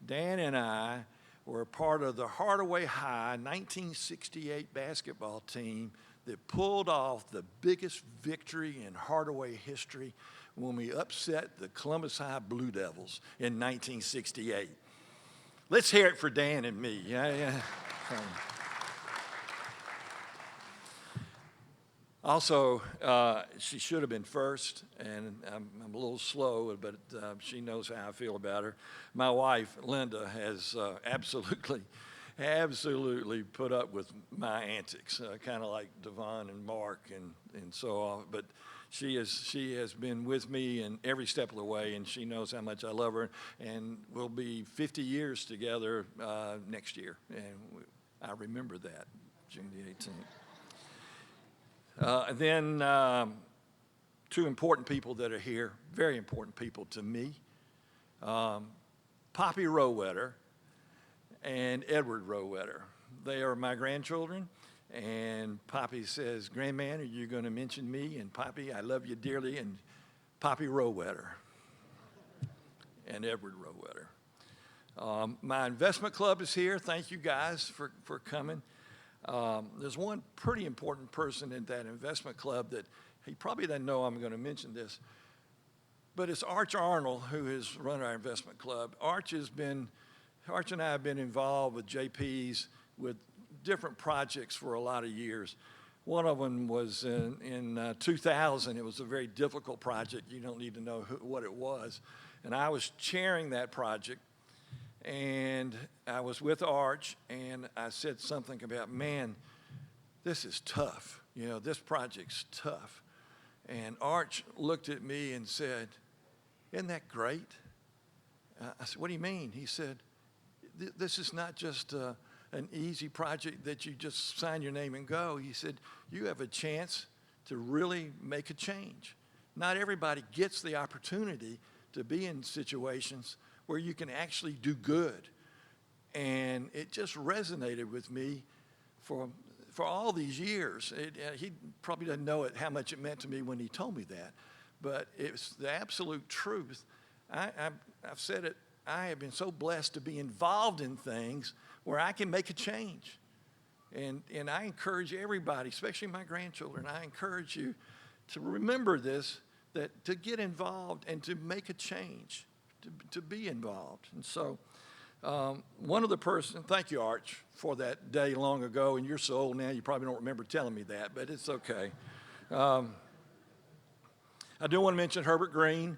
Dan and I were a part of the Hardaway High 1968 basketball team that pulled off the biggest victory in Hardaway history when we upset the Columbus High Blue Devils in 1968. Let's hear it for Dan and me. Yeah. Also, she should have been first, and I'm a little slow, but she knows how I feel about her. My wife, Linda, has absolutely put up with my antics, kind of like Devon and Mark and so on. But she has been with me in every step of the way, and she knows how much I love her. And we'll be 50 years together next year, and I remember that, June the 18th. And then two important people that are here, very important people to me, Poppy Rowetter and Edward Rowetter. They are my grandchildren, and Poppy says, "Grandman, are you going to mention me?" And Poppy, I love you dearly, and Poppy Rowetter and Edward Rowetter. My investment club is here. Thank you guys for coming. There's one pretty important person in that investment club that he probably doesn't know I'm going to mention this, but it's Arch Arnold, who has run our investment club. Arch and I have been involved with JP's with different projects for a lot of years. One of them was in 2000. It was a very difficult project. You don't need to know what it was. And I was chairing that project. And I was with Arch, and I said something about, man, this is tough. You know, this project's tough. And Arch looked at me and said, "Isn't that great?" I said, "What do you mean?" He said, "This is not just an easy project that you just sign your name and go." He said, "You have a chance to really make a change. Not everybody gets the opportunity to be in situations where you can actually do good." And it just resonated with me for all these years. He probably doesn't know how much it meant to me when he told me that, but it's the absolute truth. I've said it, I have been so blessed to be involved in things where I can make a change. And I encourage everybody, especially my grandchildren, I encourage you to remember this, that to get involved and to make a change. To be involved. And so one of the person, thank you, Arch, for that day long ago, and you're so old now you probably don't remember telling me that, but it's okay. I do want to mention Herbert Green.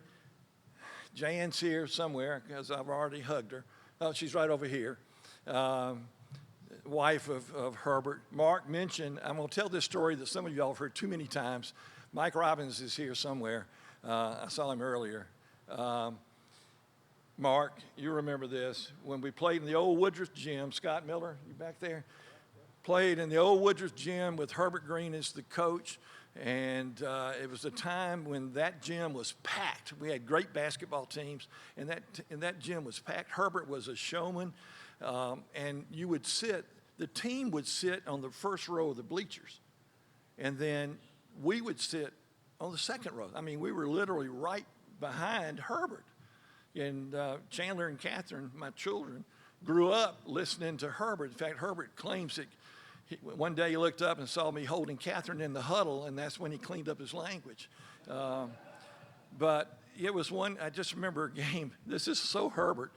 Jan's here somewhere because I've already hugged her. Oh, she's right over here. Wife of Herbert. Mark mentioned, I'm going to tell this story that some of y'all have heard too many times. Mike Robbins is here somewhere. I saw him earlier. Mark, you remember this. When we played in the old Woodruff gym, Scott Miller, you back there? Played in the old Woodruff gym with Herbert Green as the coach. And it was a time when that gym was packed. We had great basketball teams, and that gym was packed. Herbert was a showman, and the team would sit on the first row of the bleachers. And then we would sit on the second row. I mean, we were literally right behind Herbert. And Chandler and Catherine, my children, grew up listening to Herbert. In fact, Herbert claims that one day he looked up and saw me holding Catherine in the huddle, and that's when he cleaned up his language. But it was I just remember a game, this is so Herbert,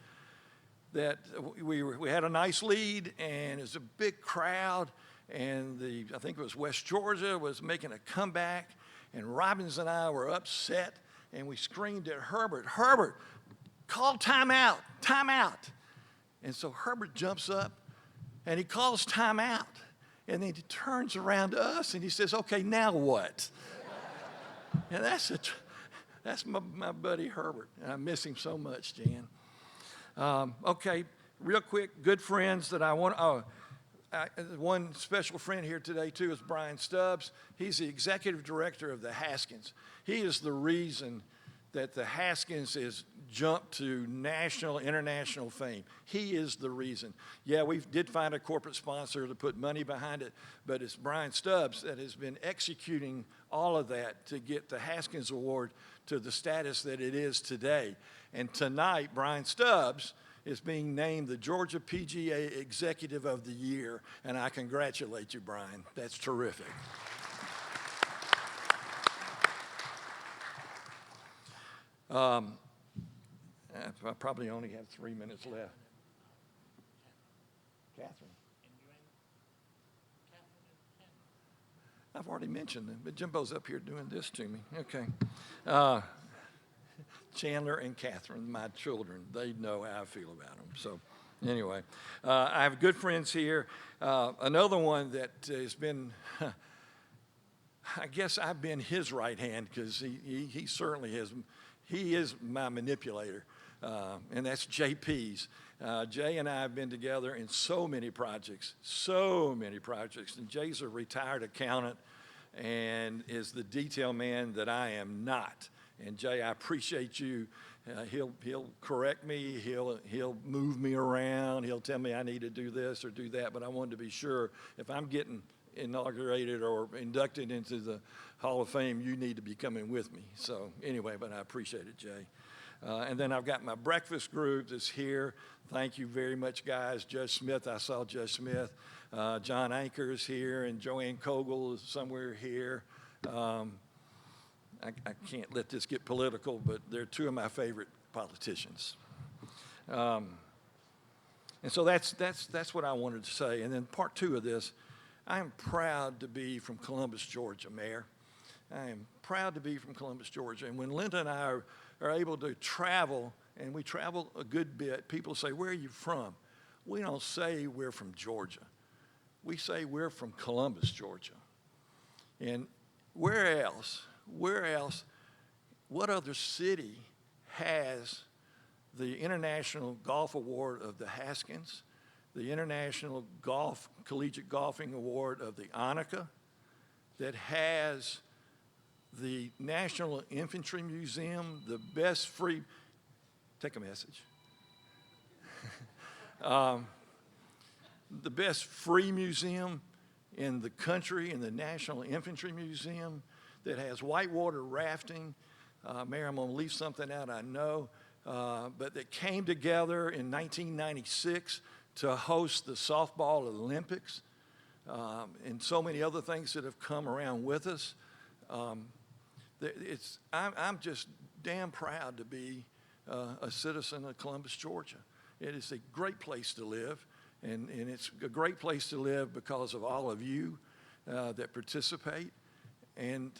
that we had a nice lead, and it was a big crowd, and I think it was West Georgia was making a comeback, and Robbins and I were upset, and we screamed at Herbert, "Herbert, call timeout, timeout." And so Herbert jumps up and he calls timeout. And then he turns around to us and he says, "Okay, now what?" And that's my buddy Herbert. And I miss him so much, Jan. Okay, real quick, good friends that I want. One special friend here today, too, is Brian Stubbs. He's the executive director of the Haskins. He is the reason that the Haskins has jumped to national, international fame. He is the reason. Yeah, we did find a corporate sponsor to put money behind it, but it's Brian Stubbs that has been executing all of that to get the Haskins Award to the status that it is today. And tonight, Brian Stubbs is being named the Georgia PGA Executive of the Year, and I congratulate you, Brian. That's terrific. I probably only have 3 minutes left. Catherine. I've already mentioned them, but Jimbo's up here doing this to me. Okay. Chandler and Catherine, my children, they know how I feel about them. So anyway, I have good friends here. Another one that has been, I guess I've been his right hand because he certainly has, he is my manipulator, and that's JP's. Jay and I have been together in so many projects, and Jay's a retired accountant and is the detail man that I am not. And Jay, I appreciate you. He'll correct me. He'll move me around. He'll tell me I need to do this or do that. But I wanted to be sure if I'm getting inaugurated or inducted into the Hall of Fame, you need to be coming with me. So anyway, but I appreciate it, Jay. And then I've got my breakfast group that's here. Thank you very much, guys. Judge Smith, I saw Judge Smith. John Anker is here, and Joanne Kogel is somewhere here. I can't let this get political, but they're two of my favorite politicians. And so that's what I wanted to say. And then part two of this, I am proud to be from Columbus, Georgia, Mayor. I am proud to be from Columbus, Georgia. And when Linda and I are able to travel, and we travel a good bit, people say, where are you from? We don't say we're from Georgia. We say we're from Columbus, Georgia. And where else, what other city has the International Golf Award of the Haskins, the International Collegiate Golfing Award of the Annika, that has the National Infantry Museum, the best free, take a message, the best free museum in the country, in the National Infantry Museum, that has whitewater rafting. Mayor, I'm going to leave something out, I know, but that came together in 1996 to host the softball Olympics, and so many other things that have come around with us. I'm just damn proud to be a citizen of Columbus, Georgia. It is a great place to live, and it's a great place to live because of all of you that participate. And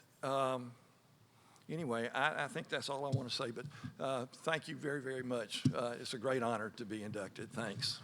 anyway, I think that's all I want to say, but thank you very, very much. It's a great honor to be inducted. Thanks.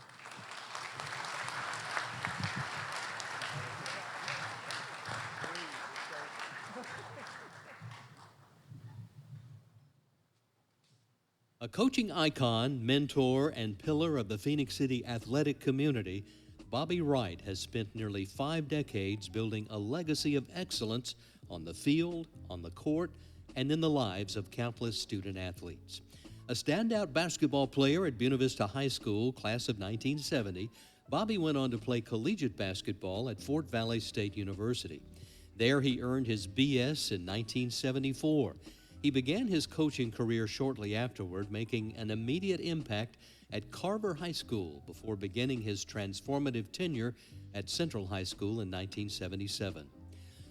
A coaching icon, mentor, and pillar of the Phoenix City athletic community, Bobby Wright has spent nearly 5 decades building a legacy of excellence on the field, on the court, and in the lives of countless student athletes. A standout basketball player at Buena Vista High School, class of 1970, Bobby went on to play collegiate basketball at Fort Valley State University. There he earned his BS in 1974. He began his coaching career shortly afterward, making an immediate impact at Carver High School before beginning his transformative tenure at Central High School in 1977.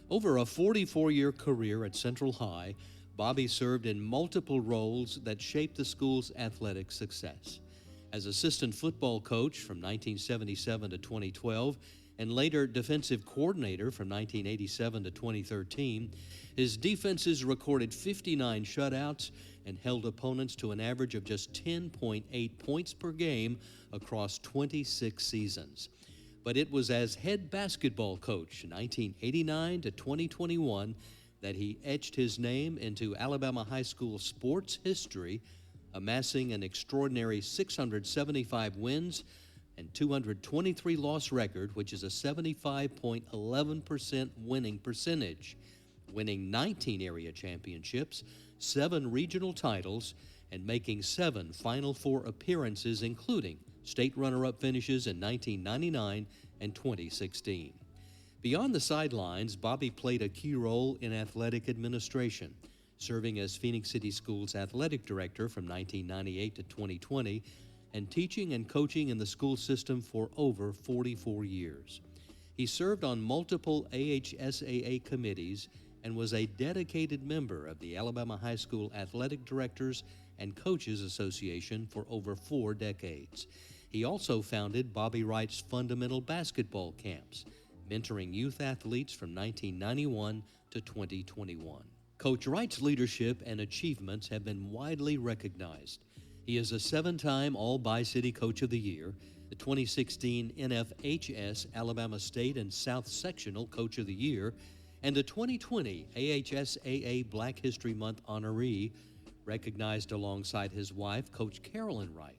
Over a 44-year career at Central High, Bobby served in multiple roles that shaped the school's athletic success. As assistant football coach from 1977 to 2012, and later defensive coordinator from 1987 to 2013, his defenses recorded 59 shutouts and held opponents to an average of just 10.8 points per game across 26 seasons. But it was as head basketball coach 1989 to 2021 that he etched his name into Alabama high school sports history, amassing an extraordinary 675 wins and 223 loss record, which is a 75.11% winning percentage, winning 19 area championships, 7 regional titles, and making 7 Final Four appearances, including state runner-up finishes in 1999 and 2016. Beyond the sidelines, Bobby played a key role in athletic administration, serving as Phoenix City Schools athletic director from 1998 to 2020, and teaching and coaching in the school system for over 44 years. He served on multiple AHSAA committees and was a dedicated member of the Alabama High School Athletic Directors and Coaches Association for over 4 decades. He also founded Bobby Wright's Fundamental Basketball Camps, mentoring youth athletes from 1991 to 2021. Coach Wright's leadership and achievements have been widely recognized. He is a 7-time All-Bi-City Coach of the Year, the 2016 NFHS Alabama State and South Sectional Coach of the Year, and the 2020 AHSAA Black History Month honoree, recognized alongside his wife, Coach Carolyn Wright.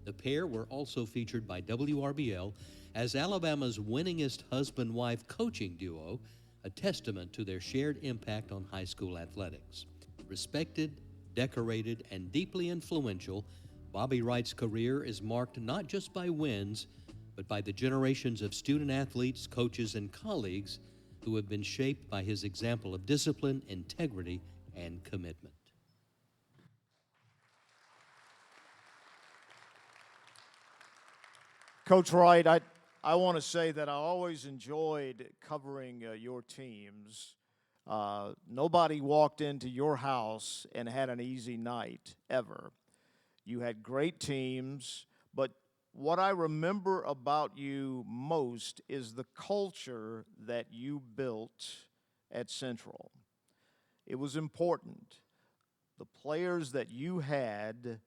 The pair were also featured by WRBL as Alabama's winningest husband-wife coaching duo, a testament to their shared impact on high school athletics. Respected, decorated, and deeply influential, Bobby Wright's career is marked not just by wins, but by the generations of student athletes, coaches, and colleagues who have been shaped by his example of discipline, integrity, and commitment. Coach Wright, I want to say that I always enjoyed covering your teams. Nobody walked into your house and had an easy night, ever. You had great teams, but what I remember about you most is the culture that you built at Central. It was important. The players that you had,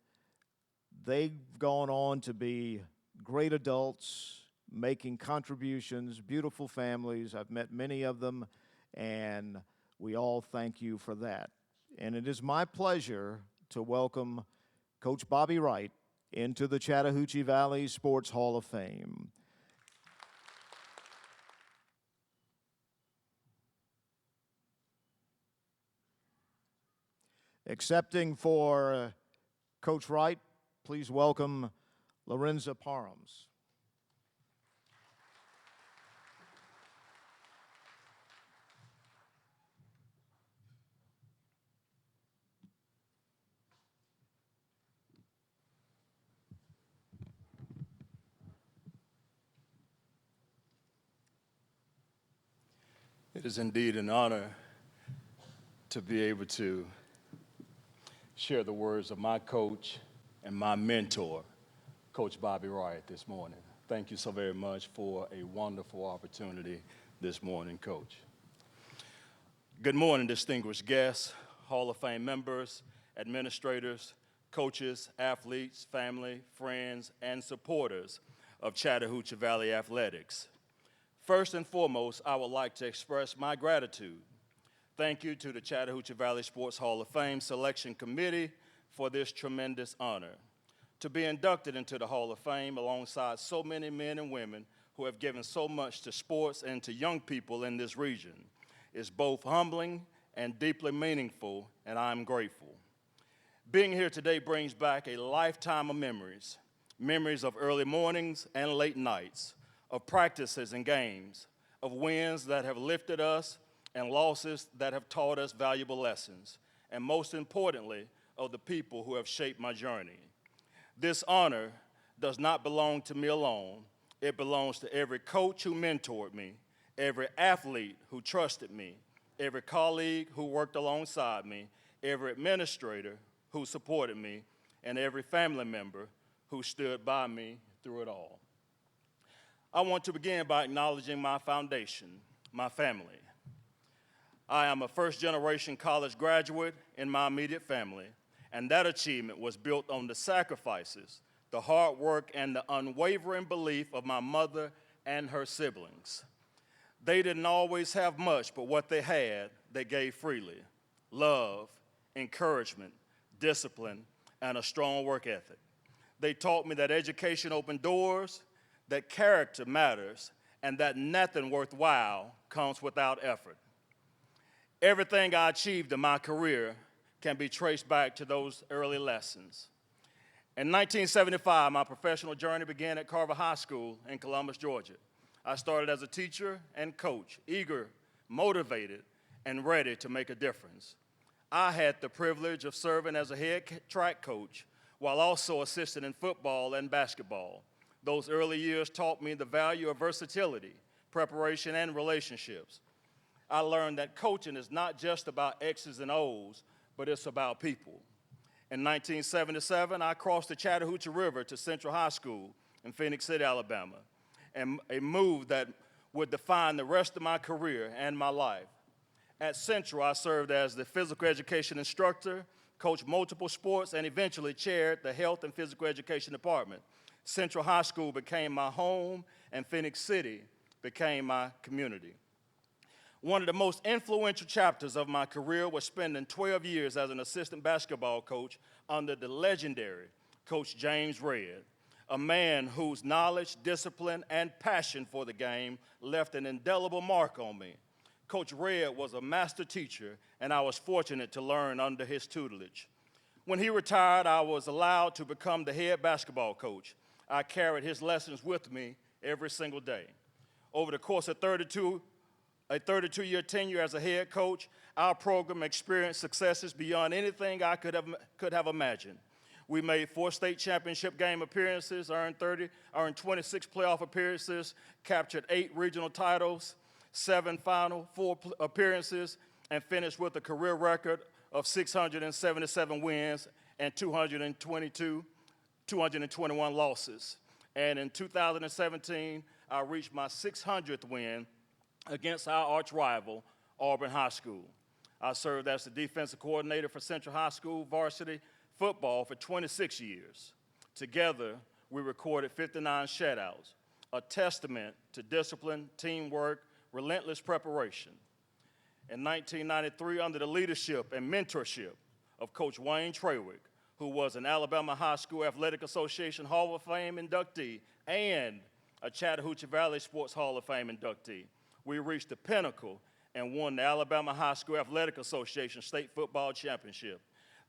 they've gone on to be great adults, making contributions, beautiful families. I've met many of them, and we all thank you for that. And it is my pleasure to welcome Coach Bobby Wright into the Chattahoochee Valley Sports Hall of Fame. Accepting for Coach Wright, please welcome Lorenza Parhams. It is indeed an honor to be able to share the words of my coach and my mentor, Coach Bobby Wright, this morning. Thank you so very much for a wonderful opportunity this morning, Coach. Good morning, distinguished guests, Hall of Fame members, administrators, coaches, athletes, family, friends, and supporters of Chattahoochee Valley Athletics. First and foremost, I would like to express my gratitude. Thank you to the Chattahoochee Valley Sports Hall of Fame Selection Committee for this tremendous honor. To be inducted into the Hall of Fame alongside so many men and women who have given so much to sports and to young people in this region is both humbling and deeply meaningful, and I'm grateful. Being here today brings back a lifetime of memories, memories of early mornings and late nights, of practices and games, of wins that have lifted us and losses that have taught us valuable lessons, and most importantly, of the people who have shaped my journey. This honor does not belong to me alone. It belongs to every coach who mentored me, every athlete who trusted me, every colleague who worked alongside me, every administrator who supported me, and every family member who stood by me through it all. I want to begin by acknowledging my foundation, my family. I am a first-generation college graduate in my immediate family, and that achievement was built on the sacrifices, the hard work, and the unwavering belief of my mother and her siblings. They didn't always have much, but what they had, they gave freely: love, encouragement, discipline, and a strong work ethic. They taught me that education opened doors, that character matters, and that nothing worthwhile comes without effort. Everything I achieved in my career can be traced back to those early lessons. In 1975, my professional journey began at Carver High School in Columbus, Georgia. I started as a teacher and coach, eager, motivated, and ready to make a difference. I had the privilege of serving as a head track coach, while also assisting in football and basketball. Those early years taught me the value of versatility, preparation, and relationships. I learned that coaching is not just about X's and O's, but it's about people. In 1977, I crossed the Chattahoochee River to Central High School in Phoenix City, Alabama, and a move that would define the rest of my career and my life. At Central, I served as the physical education instructor, coached multiple sports, and eventually chaired the health and physical education department. Central High School became my home, and Phoenix City became my community. One of the most influential chapters of my career was spending 12 years as an assistant basketball coach under the legendary Coach James Redd, a man whose knowledge, discipline, and passion for the game left an indelible mark on me. Coach Redd was a master teacher, and I was fortunate to learn under his tutelage. When he retired, I was allowed to become the head basketball coach. I carried his lessons with me every single day. Over the course of a 32-year tenure as a head coach, our program experienced successes beyond anything I could have imagined. We made 4 state championship game appearances, earned 26 playoff appearances, captured 8 regional titles, 7 Final Four appearances, and finished with a career record of 677 wins and 221 losses. And in 2017, I reached my 600th win against our arch rival, Auburn High School. I served as the defensive coordinator for Central High School varsity football for 26 years. Together, we recorded 59 shutouts, a testament to discipline, teamwork, relentless preparation. In 1993, under the leadership and mentorship of Coach Wayne Trawick, who was an Alabama High School Athletic Association Hall of Fame inductee and a Chattahoochee Valley Sports Hall of Fame inductee, we reached the pinnacle and won the Alabama High School Athletic Association State Football Championship.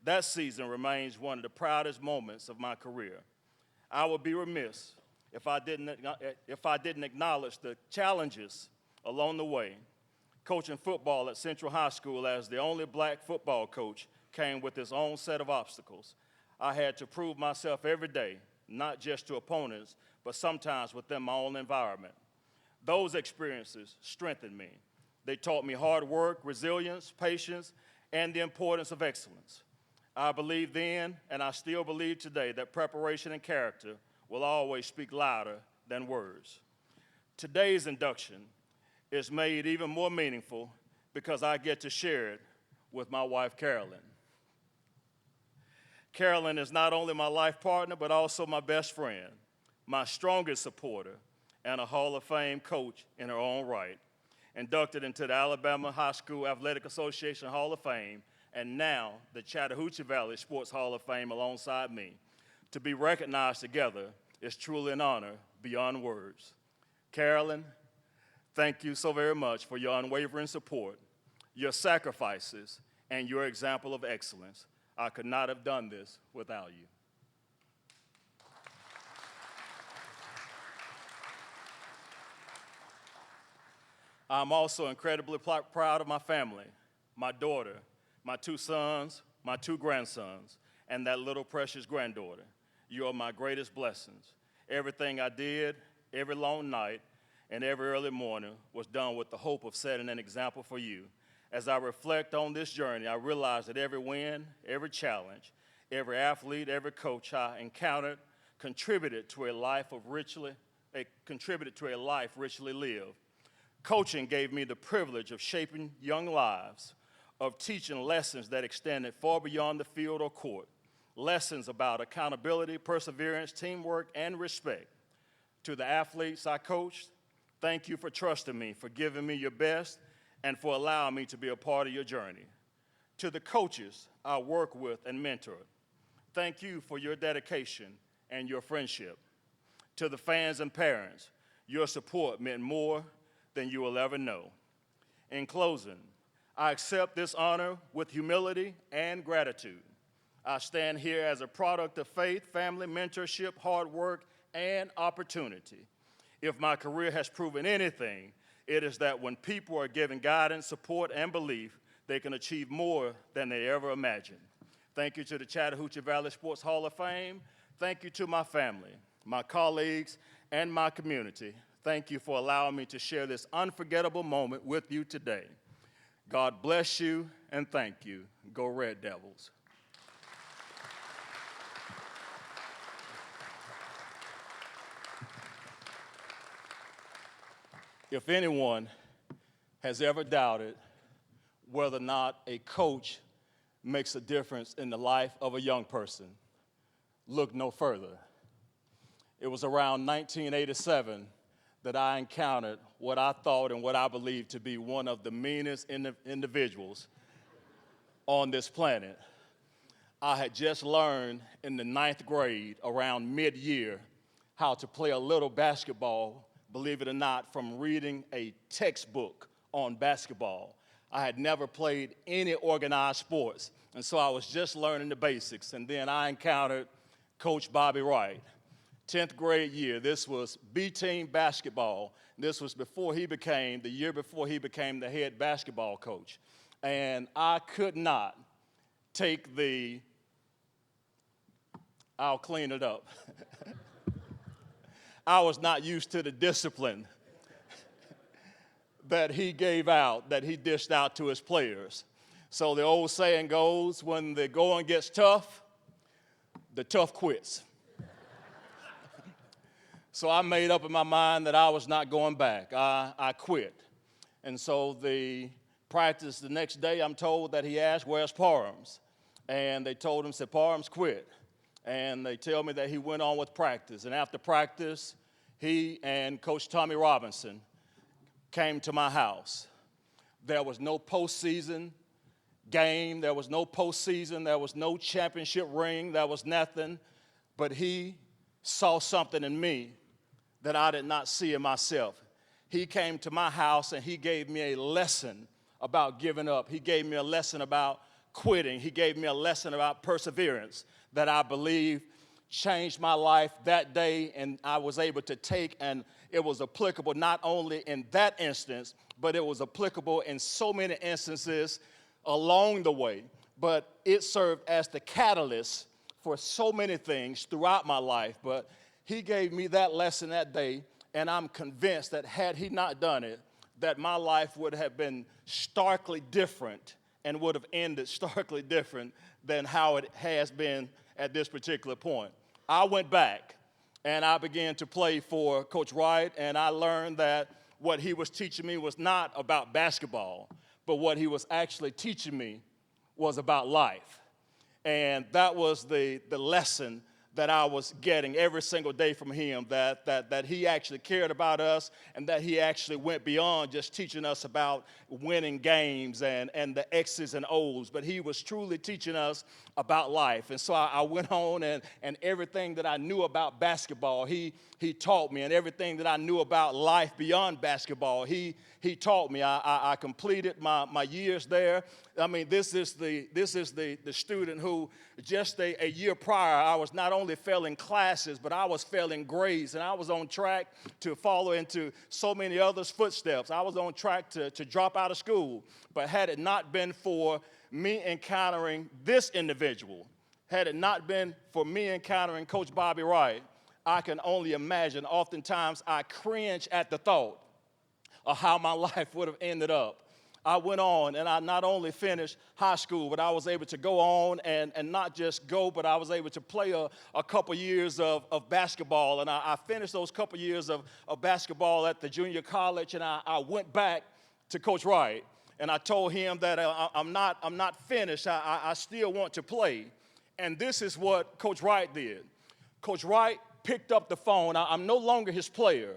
That season remains one of the proudest moments of my career. I would be remiss if I didn't acknowledge the challenges along the way. Coaching football at Central High School as the only black football coach came with its own set of obstacles. I had to prove myself every day, not just to opponents, but sometimes within my own environment. Those experiences strengthened me. They taught me hard work, resilience, patience, and the importance of excellence. I believed then, and I still believe today, that preparation and character will always speak louder than words. Today's induction is made even more meaningful because I get to share it with my wife, Carolyn. Carolyn is not only my life partner, but also my best friend, my strongest supporter, and a Hall of Fame coach in her own right. Inducted into the Alabama High School Athletic Association Hall of Fame, and now the Chattahoochee Valley Sports Hall of Fame alongside me. To be recognized together is truly an honor beyond words. Carolyn, thank you so very much for your unwavering support, your sacrifices, and your example of excellence. I could not have done this without you. I'm also incredibly proud of my family, my daughter, my 2 sons, my 2 grandsons, and that little precious granddaughter. You are my greatest blessings. Everything I did, every long night, and every early morning was done with the hope of setting an example for you. As I reflect on this journey, I realize that every win, every challenge, every athlete, every coach I encountered contributed to a life richly lived. Coaching gave me the privilege of shaping young lives, of teaching lessons that extended far beyond the field or court, lessons about accountability, perseverance, teamwork, and respect. To the athletes I coached, thank you for trusting me, for giving me your best, and for allowing me to be a part of your journey. To the coaches I work with and mentor, thank you for your dedication and your friendship. To the fans and parents, your support meant more than you will ever know. In closing, I accept this honor with humility and gratitude. I stand here as a product of faith, family, mentorship, hard work, and opportunity. If my career has proven anything, it is that when people are given guidance, support, and belief, they can achieve more than they ever imagined. Thank you to the Chattahoochee Valley Sports Hall of Fame. Thank you to my family, my colleagues, and my community. Thank you for allowing me to share this unforgettable moment with you today. God bless you and thank you. Go Red Devils. If anyone has ever doubted whether or not a coach makes a difference in the life of a young person, look no further. It was around 1987 that I encountered what I thought and what I believed to be one of the meanest individuals on this planet. I had just learned in the 9th grade, around mid-year, how to play a little basketball, believe it or not, from reading a textbook on basketball. I had never played any organized sports, and so I was just learning the basics. And then I encountered Coach Bobby Wright. 10th grade year, this was B-team basketball. This was the year before he became the head basketball coach. And I could not take I'll clean it up. I was not used to the discipline that he gave out, that he dished out to his players. So the old saying goes, when the going gets tough, the tough quits. So I made up in my mind that I was not going back. I quit. And so the practice the next day, I'm told that he asked, where's Parhams? And they told him, said, Parhams quit. And they tell me that he went on with practice. And after practice, he and Coach Tommy Robinson came to my house. There was no postseason game. There was no postseason. There was no championship ring. There was nothing. But he saw something in me that I did not see in myself. He came to my house and he gave me a lesson about giving up. He gave me a lesson about quitting. He gave me a lesson about perseverance that I believe changed my life that day, and I was able to take, and it was applicable not only in that instance, but it was applicable in so many instances along the way. But it served as the catalyst for so many things throughout my life. But he gave me that lesson that day, and I'm convinced that had he not done it, that my life would have been starkly different and would have ended starkly different than how it has been at this particular point. I went back and I began to play for Coach Wright, and I learned that what he was teaching me was not about basketball, but what he was actually teaching me was about life. And that was the lesson that I was getting every single day from him, that he actually cared about us and that he actually went beyond just teaching us about winning games and the X's and O's, but he was truly teaching us about life. And so I went on and everything that I knew about basketball, he taught me, and everything that I knew about life beyond basketball, he taught me. I completed my years there. I mean, this is the student who just a year prior, I was not only failing classes, but I was failing grades, and I was on track to follow into so many others' footsteps. I was on track to drop out of school. But had it not been for me encountering this individual, had it not been for me encountering Coach Bobby Wright, I can only imagine. Oftentimes, I cringe at the thought of how my life would have ended up. I went on, and I not only finished high school, but I was able to go on and not just go, but I was able to play a couple years of basketball. And I finished those couple years of basketball at the junior college, and I went back to Coach Wright, and I told him that I'm not finished. I still want to play. And this is what Coach Wright did. Coach Wright picked up the phone. I'm no longer his player.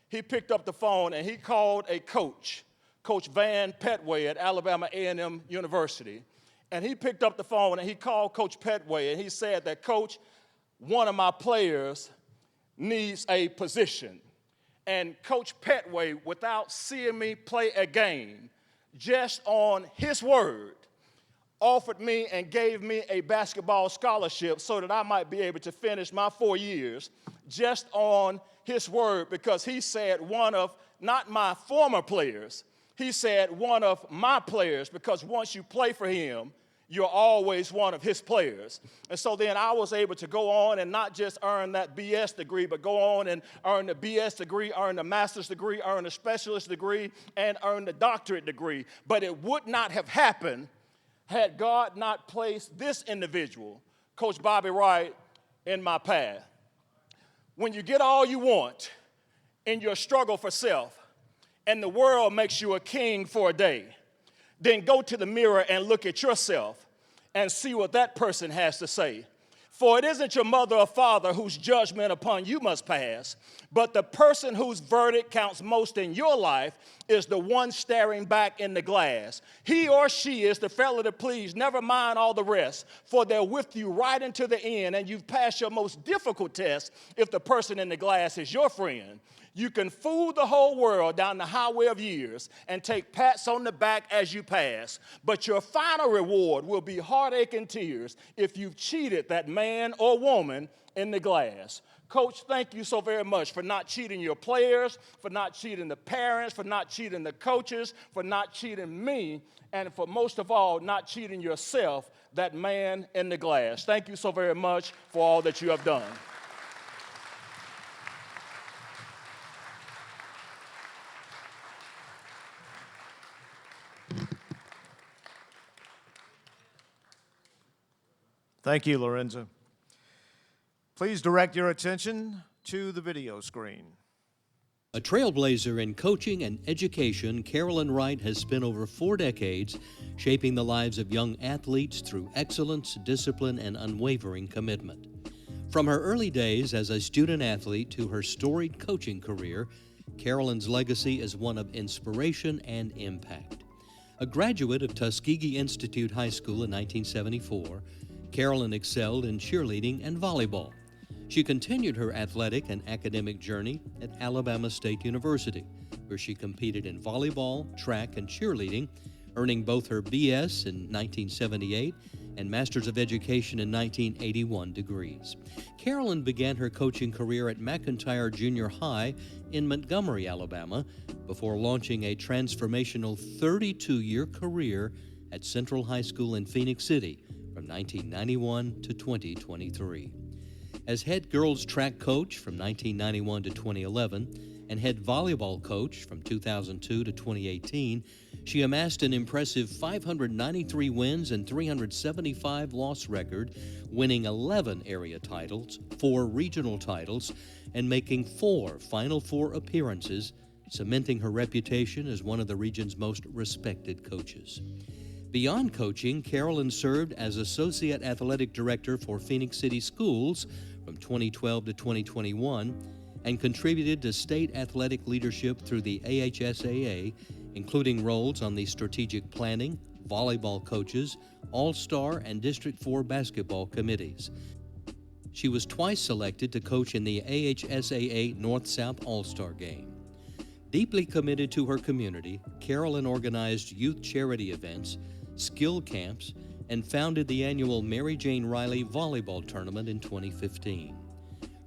He picked up the phone, and he called a coach, Coach Van Petway at Alabama A&M University. And he picked up the phone and he called Coach Petway and he said that, Coach, one of my players needs a position. And Coach Petway, without seeing me play a game, just on his word, offered me and gave me a basketball scholarship so that I might be able to finish my 4 years just on his word, because he said one of, not my former players, he said one of my players, because once you play for him, you're always one of his players. And so then I was able to go on and not just earn that BS degree, but go on and earn the BS degree, earn the master's degree, earn the specialist degree, and earn the doctorate degree. But it would not have happened had God not placed this individual, Coach Bobby Wright, in my path. When you get all you want in your struggle for self, and the world makes you a king for a day, then go to the mirror and look at yourself and see what that person has to say. For it isn't your mother or father whose judgment upon you must pass, but the person whose verdict counts most in your life is the one staring back in the glass. He or she is the fella to please, never mind all the rest, for they're with you right into the end, and you've passed your most difficult test if the person in the glass is your friend. You can fool the whole world down the highway of years and take pats on the back as you pass, but your final reward will be heartache and tears if you've cheated that man or woman in the glass. Coach, thank you so very much for not cheating your players, for not cheating the parents, for not cheating the coaches, for not cheating me, and for most of all, not cheating yourself, that man in the glass. Thank you so very much for all that you have done. Thank you, Lorenzo. Please direct your attention to the video screen. A trailblazer in coaching and education, Carolyn Wright has spent over 4 decades shaping the lives of young athletes through excellence, discipline, and unwavering commitment. From her early days as a student athlete to her storied coaching career, Carolyn's legacy is one of inspiration and impact. A graduate of Tuskegee Institute High School in 1974, Carolyn excelled in cheerleading and volleyball. She continued her athletic and academic journey at Alabama State University, where she competed in volleyball, track, and cheerleading, earning both her BS in 1978 and Master's of Education in 1981 degrees. Carolyn began her coaching career at McIntyre Junior High in Montgomery, Alabama, before launching a transformational 32-year career at Central High School in Phoenix City from 1991 to 2023. As head girls track coach from 1991 to 2011 and head volleyball coach from 2002 to 2018, she amassed an impressive 593 wins and 375 loss record, winning 11 area titles, 4 regional titles, and making 4 Final Four appearances, cementing her reputation as one of the region's most respected coaches. Beyond coaching, Carolyn served as Associate Athletic Director for Phoenix City Schools from 2012 to 2021 and contributed to state athletic leadership through the AHSAA, including roles on the strategic planning, volleyball coaches, all-star, and District 4 basketball committees. She was twice selected to coach in the AHSAA North-South All-Star Game. Deeply committed to her community, Carolyn organized youth charity events, skill camps, and founded the annual Mary Jane Riley Volleyball Tournament in 2015.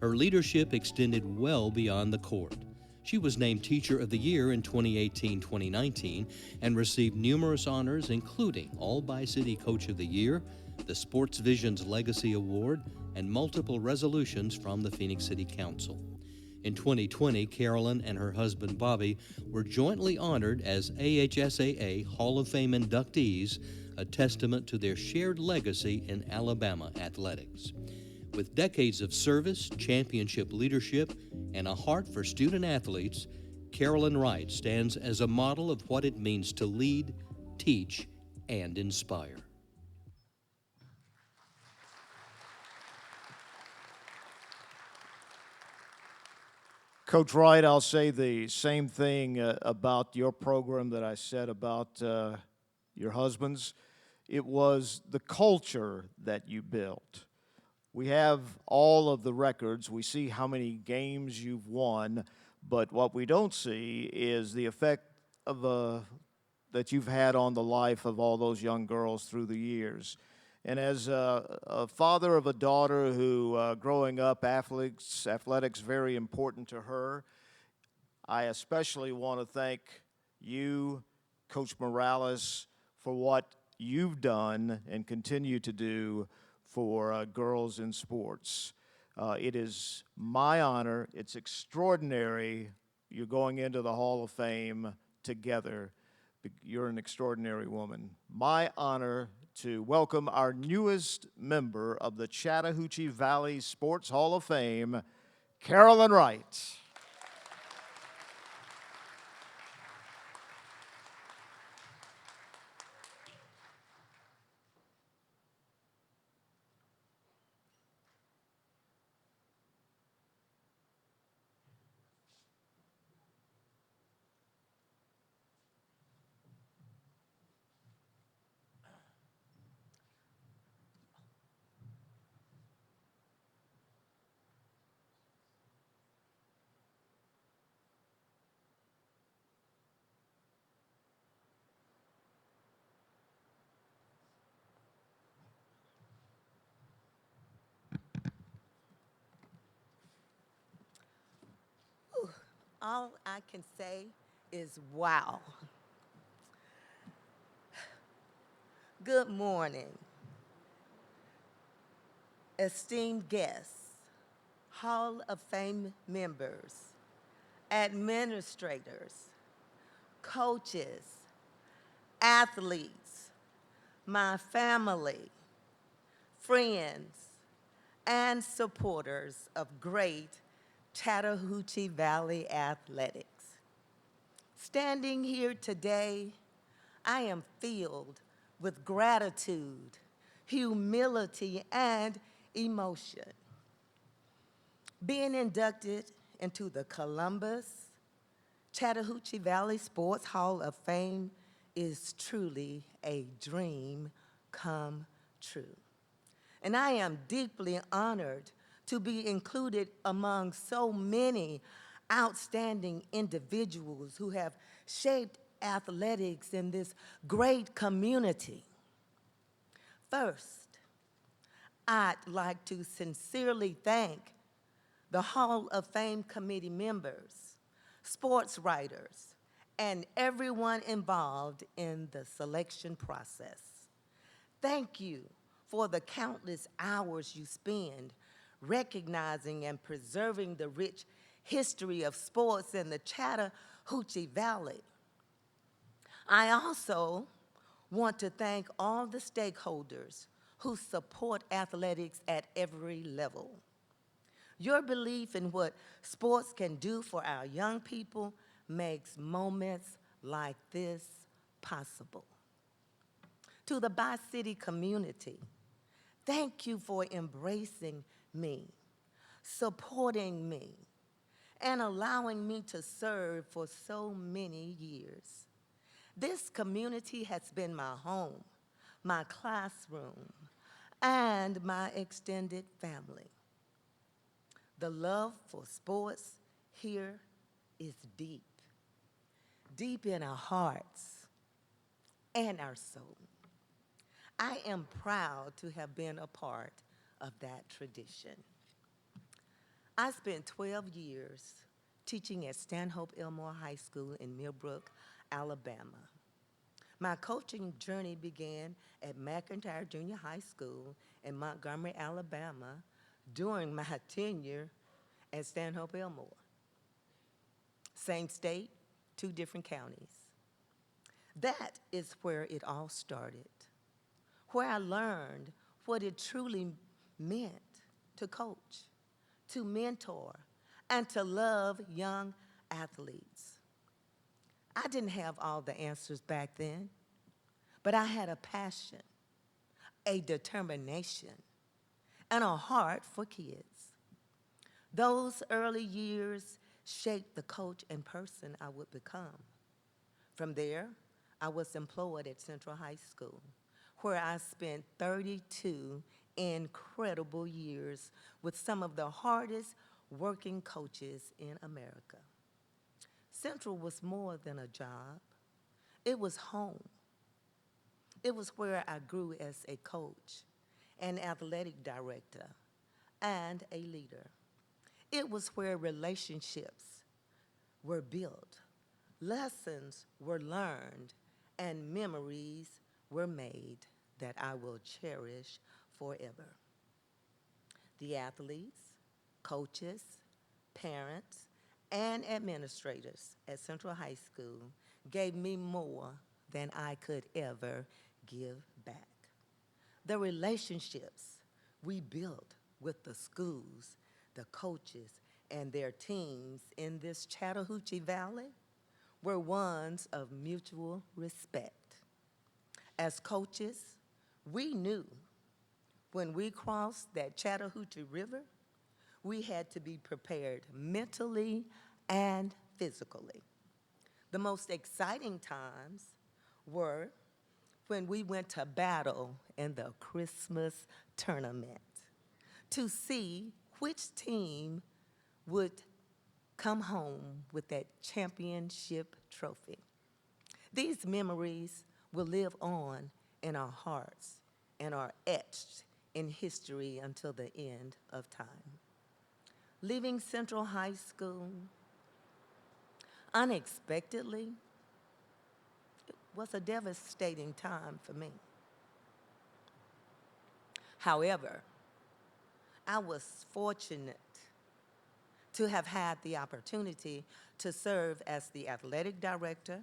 Her leadership extended well beyond the court. She was named Teacher of the Year in 2018-2019 and received numerous honors, including All-Bi-City Coach of the Year, the Sports Vision's Legacy Award, and multiple resolutions from the Phoenix City Council. In 2020, Carolyn and her husband Bobby were jointly honored as AHSAA Hall of Fame inductees, a testament to their shared legacy in Alabama athletics. With decades of service, championship leadership, and a heart for student athletes, Carolyn Wright stands as a model of what it means to lead, teach, and inspire. Coach Wright, I'll say the same thing about your program that I said about your husband's. It was the culture that you built. We have all of the records. We see how many games you've won, but what we don't see is the effect of that you've had on the life of all those young girls through the years. And as a father of a daughter who, growing up, athletics very important to her, I especially want to thank you, Coach Morales, for what you've done and continue to do for girls in sports. It is my honor. It's extraordinary. You're going into the Hall of Fame together. You're an extraordinary woman. My honor to welcome our newest member of the Chattahoochee Valley Sports Hall of Fame, Carolyn Wright. All I can say is wow. Good morning, esteemed guests, Hall of Fame members, administrators, coaches, athletes, my family, friends, and supporters of great Chattahoochee Valley athletics. Standing here today, I am filled with gratitude, humility, and emotion. Being inducted into the Columbus Chattahoochee Valley Sports Hall of Fame is truly a dream come true. And I am deeply honored to be included among so many outstanding individuals who have shaped athletics in this great community. First, I'd like to sincerely thank the Hall of Fame committee members, sports writers, and everyone involved in the selection process. Thank you for the countless hours you spend recognizing and preserving the rich history of sports in the Chattahoochee Valley. I also want to thank all the stakeholders who support athletics at every level. Your belief in what sports can do for our young people makes moments like this possible. To the Bi-City community, thank you for embracing me, supporting me, and allowing me to serve for so many years. This community has been my home, my classroom, and my extended family. The love for sports here is deep, deep in our hearts and our soul. I am proud to have been a part of that tradition. I spent 12 years teaching at Stanhope Elmore High School in Millbrook, Alabama. My coaching journey began at McIntyre Junior High School in Montgomery, Alabama, during my tenure at Stanhope Elmore. Same state, two different counties. That is where it all started, where I learned what it truly meant to coach, to mentor, and to love young athletes. I didn't have all the answers back then, but I had a passion, a determination, and a heart for kids. Those early years shaped the coach and person I would become. From there, I was employed at Central High School, where I spent 32 incredible years with some of the hardest working coaches in America. Central was more than a job. It was home. It was where I grew as a coach, an athletic director, and a leader. It was where relationships were built, lessons were learned, and memories were made that I will cherish forever. The athletes, coaches, parents, and administrators at Central High School gave me more than I could ever give back. The relationships we built with the schools, the coaches, and their teams in this Chattahoochee Valley were ones of mutual respect. As coaches, we knew when we crossed that Chattahoochee River, we had to be prepared mentally and physically. The most exciting times were when we went to battle in the Christmas tournament to see which team would come home with that championship trophy. These memories will live on in our hearts and are etched in history until the end of time. Leaving Central High School unexpectedly was a devastating time for me. However, I was fortunate to have had the opportunity to serve as the athletic director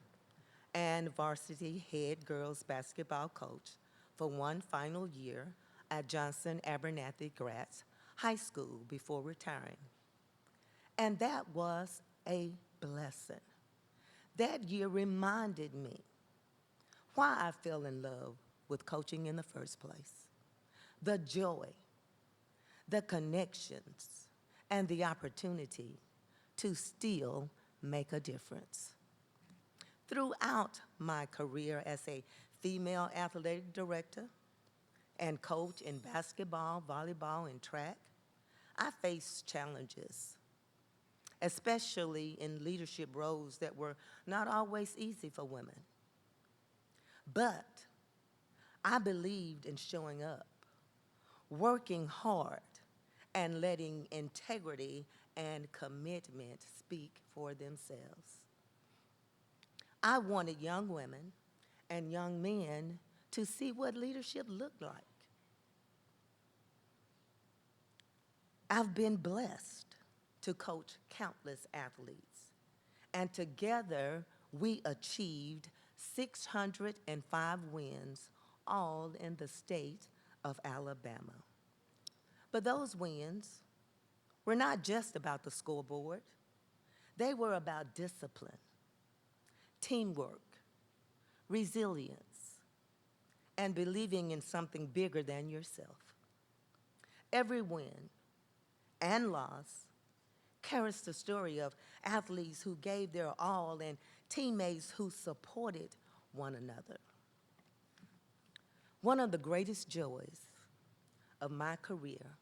and varsity head girls basketball coach for one final year at Johnson Abernathy Gratz High School before retiring. And that was a blessing. That year reminded me why I fell in love with coaching in the first place. The joy, the connections, and the opportunity to still make a difference. Throughout my career as a female athletic director and coach in basketball, volleyball, and track, I faced challenges, especially in leadership roles that were not always easy for women. But I believed in showing up, working hard, and letting integrity and commitment speak for themselves. I wanted young women and young men to see what leadership looked like. I've been blessed to coach countless athletes, and together we achieved 605 wins, all in the state of Alabama. But those wins were not just about the scoreboard. They were about discipline, teamwork, resilience, and believing in something bigger than yourself. Every win and loss carries the story of athletes who gave their all and teammates who supported one another. One of the greatest joys of my career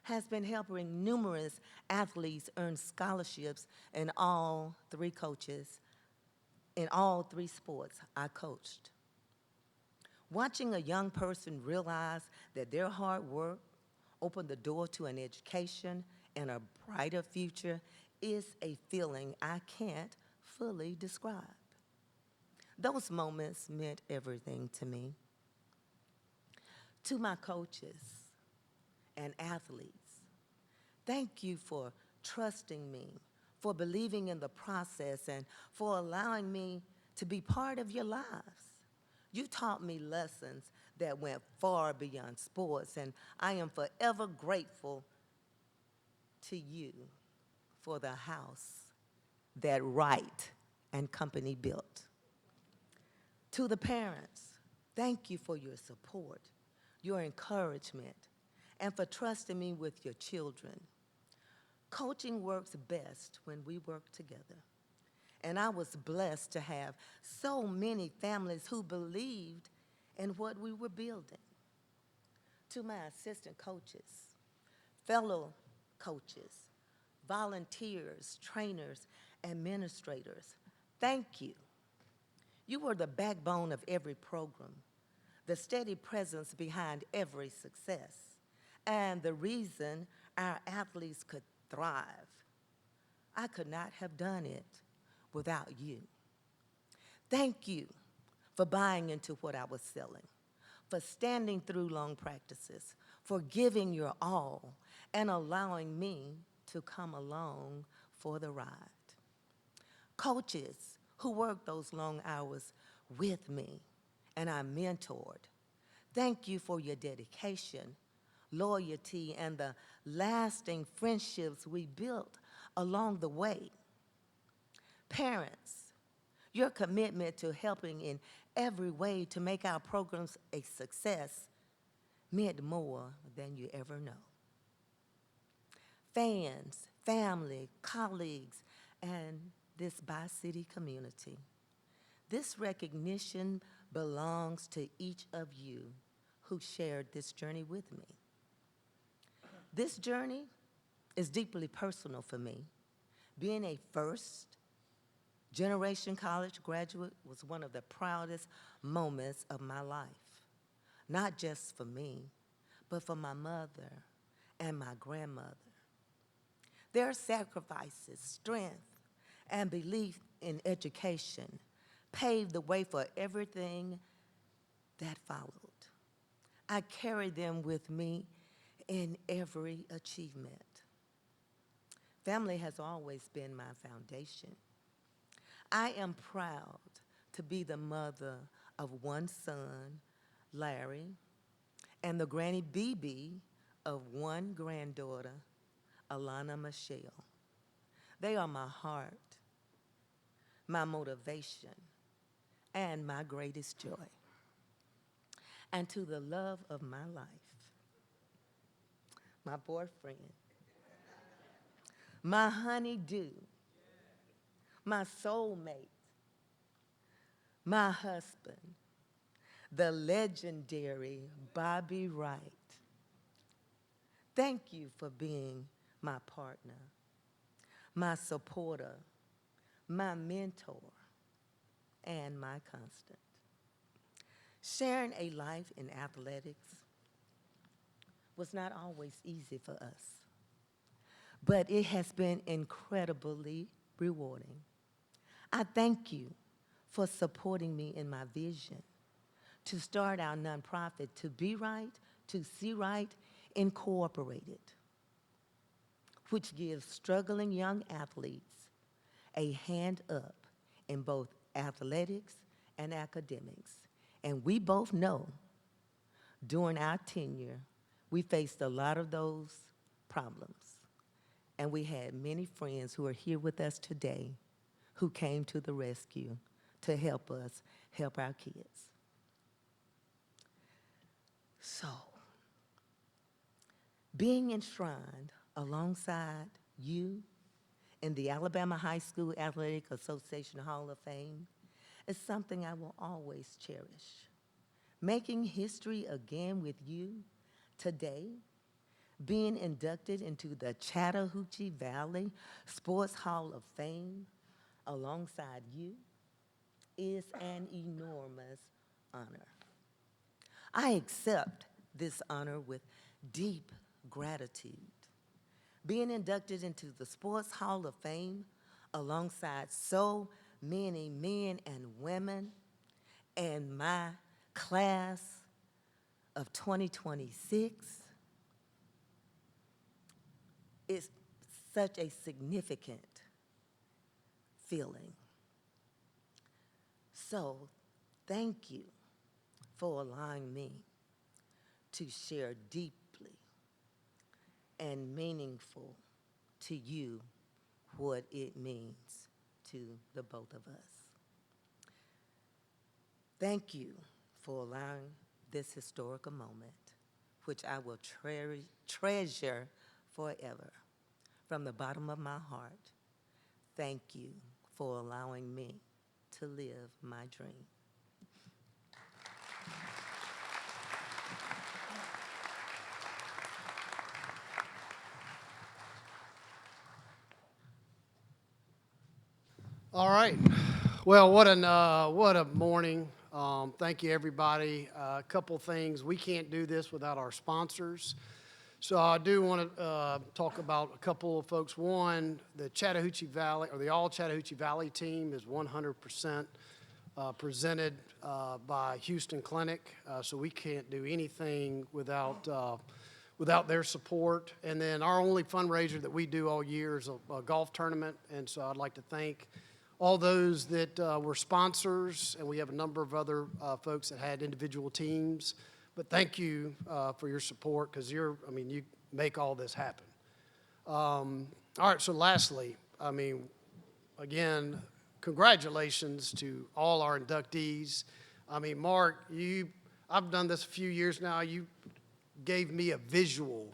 has been helping numerous athletes earn scholarships in all three sports I coached. Watching a young person realize that their hard work opened the door to an education and a brighter future is a feeling I can't fully describe. Those moments meant everything to me. To my coaches and athletes, thank you for trusting me, for believing in the process, and for allowing me to be part of your lives. You taught me lessons that went far beyond sports, and I am forever grateful to you for the house that Wright and Company built. To the parents, thank you for your support, your encouragement, and for trusting me with your children. Coaching works best when we work together. And I was blessed to have so many families who believed in what we were building. To my assistant coaches, fellow coaches, volunteers, trainers, administrators, thank you. You were the backbone of every program, the steady presence behind every success, and the reason our athletes could thrive. I could not have done it without you. Thank you for buying into what I was selling, for standing through long practices, for giving your all and allowing me to come along for the ride. Coaches who worked those long hours with me and I mentored, thank you for your dedication, loyalty, and the lasting friendships we built along the way. Parents, your commitment to helping in every way to make our programs a success meant more than you ever know. Fans, family, colleagues, and this bi-city community, this recognition belongs to each of you who shared this journey with me. This journey is deeply personal for me. Being a first-generation college graduate was one of the proudest moments of my life, not just for me, but for my mother and my grandmother. Their sacrifices, strength, and belief in education paved the way for everything that followed. I carry them with me in every achievement. Family has always been my foundation. I am proud to be the mother of one son, Larry, and the granny BB of one granddaughter, Alana Michelle. They are my heart, my motivation, and my greatest joy. And to the love of my life, my boyfriend, my honey-do, my soulmate, my husband, the legendary Bobby Wright. Thank you for being my partner, my supporter, my mentor, and my constant. Sharing a life in athletics was not always easy for us, but it has been incredibly rewarding. I thank you for supporting me in my vision to start our nonprofit, To Be Right, To See Right Incorporated, which gives struggling young athletes a hand up in both athletics and academics. And we both know during our tenure, we faced a lot of those problems. And we had many friends who are here with us today who came to the rescue to help us help our kids. So, being enshrined alongside you in the Alabama High School Athletic Association Hall of Fame is something I will always cherish. Making history again with you today, being inducted into the Chattahoochee Valley Sports Hall of Fame alongside you is an enormous honor. I accept this honor with deep gratitude. Being inducted into the Sports Hall of Fame alongside so many men and women and my class of 2026 is such a significant feeling. So, thank you for allowing me to share deeply and meaningful to you what it means to the both of us. Thank you for allowing this historical moment, which I will treasure forever. From the bottom of my heart, thank you for allowing me to live my dream. All right. Well, what a morning. Thank you, everybody. A couple things. We can't do this without our sponsors. So I do want to talk about a couple of folks. One, the Chattahoochee Valley, or the All Chattahoochee Valley team is 100% presented by Houston Clinic, so we can't do anything without their support. And then our only fundraiser that we do all year is a golf tournament, and so I'd like to thank all those that were sponsors, and we have a number of other folks that had individual teams. But thank you for your support, because you make all this happen. All right, so lastly, again, congratulations to all our inductees. Mark, I've done this a few years now. You gave me a visual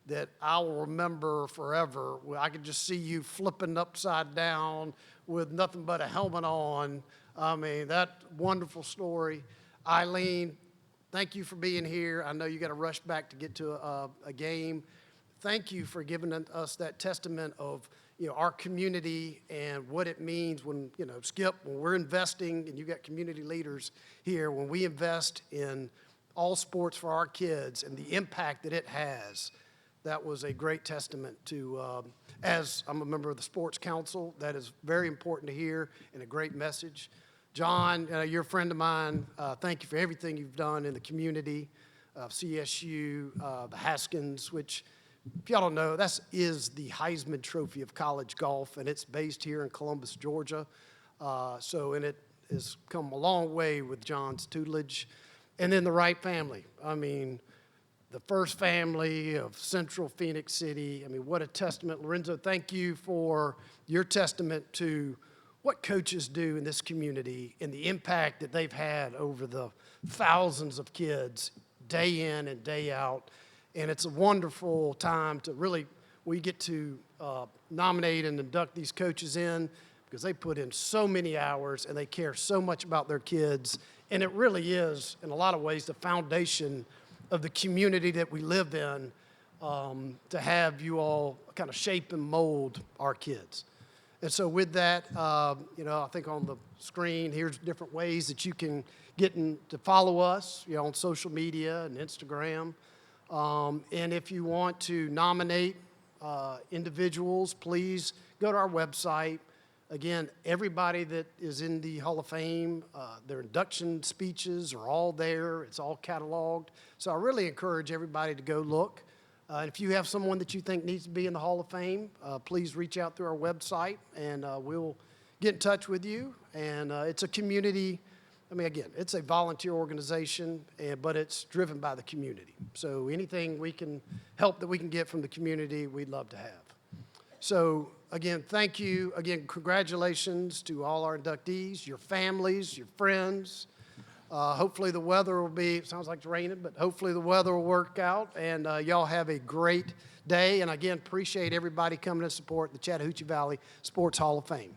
that I will remember forever. I could just see you flipping upside down with nothing but a helmet on. That wonderful story. Eileen, thank you for being here. I know you got to rush back to get to a game. Thank you for giving us that testament of our community and what it means when, Skip, when we're investing, and you got community leaders here, when we invest in all sports for our kids and the impact that it has. That was a great testament to, as I'm a member of the Sports Council, that is very important to hear and a great message. John, you're a friend of mine. Thank you for everything you've done in the community, CSU, the Haskins, which, if y'all don't know, that is the Heisman Trophy of college golf, and it's based here in Columbus, Georgia. And it has come a long way with John's tutelage. And then the Wright family. The first family of Central Phoenix City. What a testament. Lorenzo, thank you for your testament to what coaches do in this community and the impact that they've had over the thousands of kids day in and day out. And it's a wonderful time to really, we get to nominate and induct these coaches in, because they put in so many hours and they care so much about their kids. And it really is, in a lot of ways, the foundation of the community that we live in, to have you all kind of shape and mold our kids. And so with that, I think on the screen, here's different ways that you can get to follow us, on social media and Instagram. And if you want to nominate individuals, please go to our website. Again, everybody that is in the Hall of Fame, their induction speeches are all there. It's all cataloged. So I really encourage everybody to go look. And if you have someone that you think needs to be in the Hall of Fame, please reach out through our website, and we'll get in touch with you. And it's a community. Again, it's a volunteer organization, but it's driven by the community. So anything we can help that we can get from the community, we'd love to have. So again, thank you. Again, congratulations to all our inductees, your families, your friends. Hopefully the weather will be, it sounds like it's raining, but hopefully the weather will work out, and y'all have a great day. And again, appreciate everybody coming to support the Chattahoochee Valley Sports Hall of Fame.